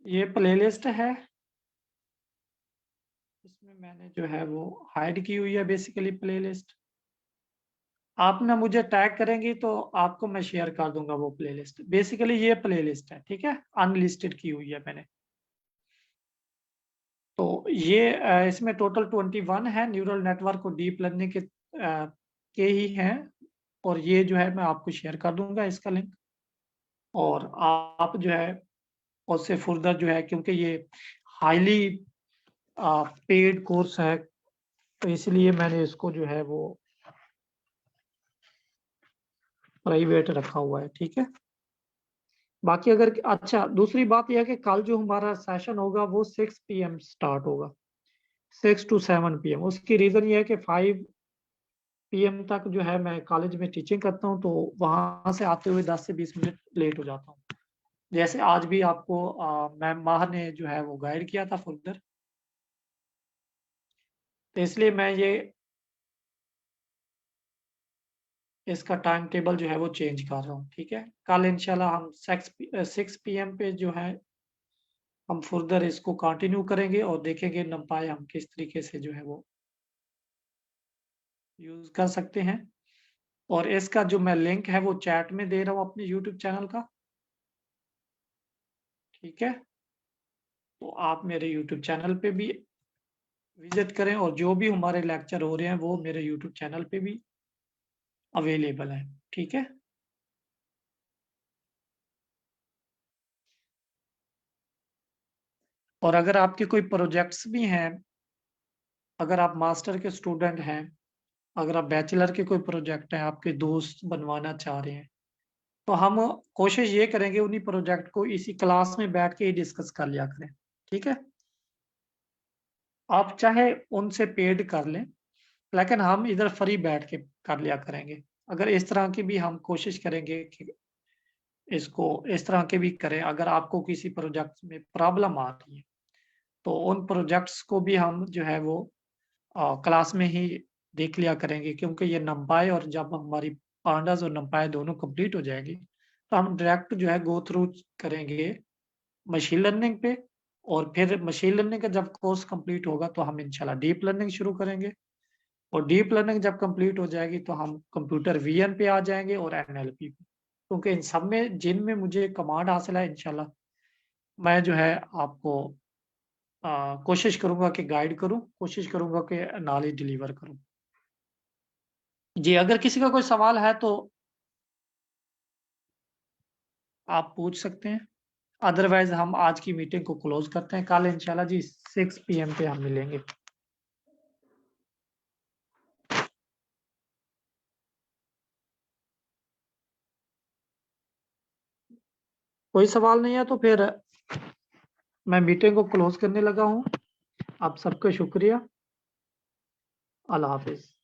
ये प्लेलिस्ट है, इसमें मैंने जो है वो हाइड की हुई है बेसिकली प्लेलिस्ट। आप ना मुझे टैग करेंगी तो आपको मैं शेयर कर दूंगा वो प्लेलिस्ट। बेसिकली ये प्लेलिस्ट है, ठीक है, अनलिस्टेड की हुई है मैंने। तो ये इसमें टोटल 21 है न्यूरल नेटवर्क और डीप लर्निंग के ही हैं, और ये जो है मैं आपको शेयर कर दूंगा इसका लिंक। और आप जो है उससे फर्दर जो है, क्योंकि ये हाईली पेड कोर्स है तो इसलिए मैंने इसको जो है वो प्राइवेट रखा हुआ है, ठीक है। बाकी अगर अच्छा, दूसरी बात यह है कि कल जो हमारा सेशन होगा वो 6 PM स्टार्ट होगा, 6 to 7 PM। उसकी रीज़न ये है कि 5 PM तक जो है मैं कॉलेज में टीचिंग करता हूँ, तो वहाँ से आते हुए 10 से 20 मिनट लेट हो जाता हूँ। जैसे आज भी आपको मैम माह ने जो है वो गाइड किया था फर्दर, तो इसलिए मैं ये इसका टाइम टेबल जो है वो चेंज कर रहा हूँ, ठीक है। कल इंशाल्लाह हम 6 PM पे जो है हम फर्दर इसको कंटिन्यू करेंगे और देखेंगे नंपाई हम किस तरीके से जो है वो यूज कर सकते हैं। और इसका जो मैं लिंक है वो चैट में दे रहा हूँ अपने यूट्यूब चैनल का, ठीक है। तो आप मेरे यूट्यूब चैनल पे भी विजिट करें, और जो भी हमारे लेक्चर हो रहे हैं वो मेरे यूट्यूब चैनल पे भी अवेलेबल है, ठीक है। और अगर आपके कोई प्रोजेक्ट्स भी हैं, अगर आप मास्टर के स्टूडेंट हैं, अगर आप बैचलर के कोई प्रोजेक्ट हैं आपके दोस्त बनवाना चाह रहे हैं, तो हम कोशिश ये करेंगे उन्हीं प्रोजेक्ट को इसी क्लास में बैठ के ही डिस्कस कर लिया करें, ठीक है। आप चाहे उनसे पेड कर लें, लेकिन हम इधर फ्री बैठ के कर लिया करेंगे। अगर इस तरह की भी हम कोशिश करेंगे कि इसको इस तरह के भी करें, अगर आपको किसी प्रोजेक्ट में प्रॉब्लम आ रही है, तो उन प्रोजेक्ट्स को भी हम जो है वो क्लास में ही देख लिया करेंगे, क्योंकि ये नंपाई और जब हमारी पांडास और नंपाई दोनों कंप्लीट हो जाएगी, तो हम डायरेक्ट जो है गो थ्रू करेंगे मशीन लर्निंग पे। और फिर मशीन लर्निंग का जब कोर्स कंप्लीट होगा तो हम इंशाल्लाह डीप लर्निंग शुरू करेंगे, और डीप लर्निंग जब कंप्लीट हो जाएगी तो हम कंप्यूटर विजन पे आ जाएंगे और एनएलपी पे, क्योंकि इन सब में जिनमें मुझे कमांड हासिल है इंशाल्लाह मैं जो है आपको कोशिश करूंगा कि गाइड करूं, कोशिश करूंगा कि नॉलेज डिलीवर करूं। जी, अगर किसी का कोई सवाल है तो आप पूछ सकते हैं, अदरवाइज हम आज की मीटिंग को क्लोज करते हैं। कल इंशाल्लाह जी 6 PM पे हम मिलेंगे। कोई सवाल नहीं है तो फिर मैं मीटिंग को क्लोज करने लगा हूं। आप सबका शुक्रिया। अल्लाह हाफिज।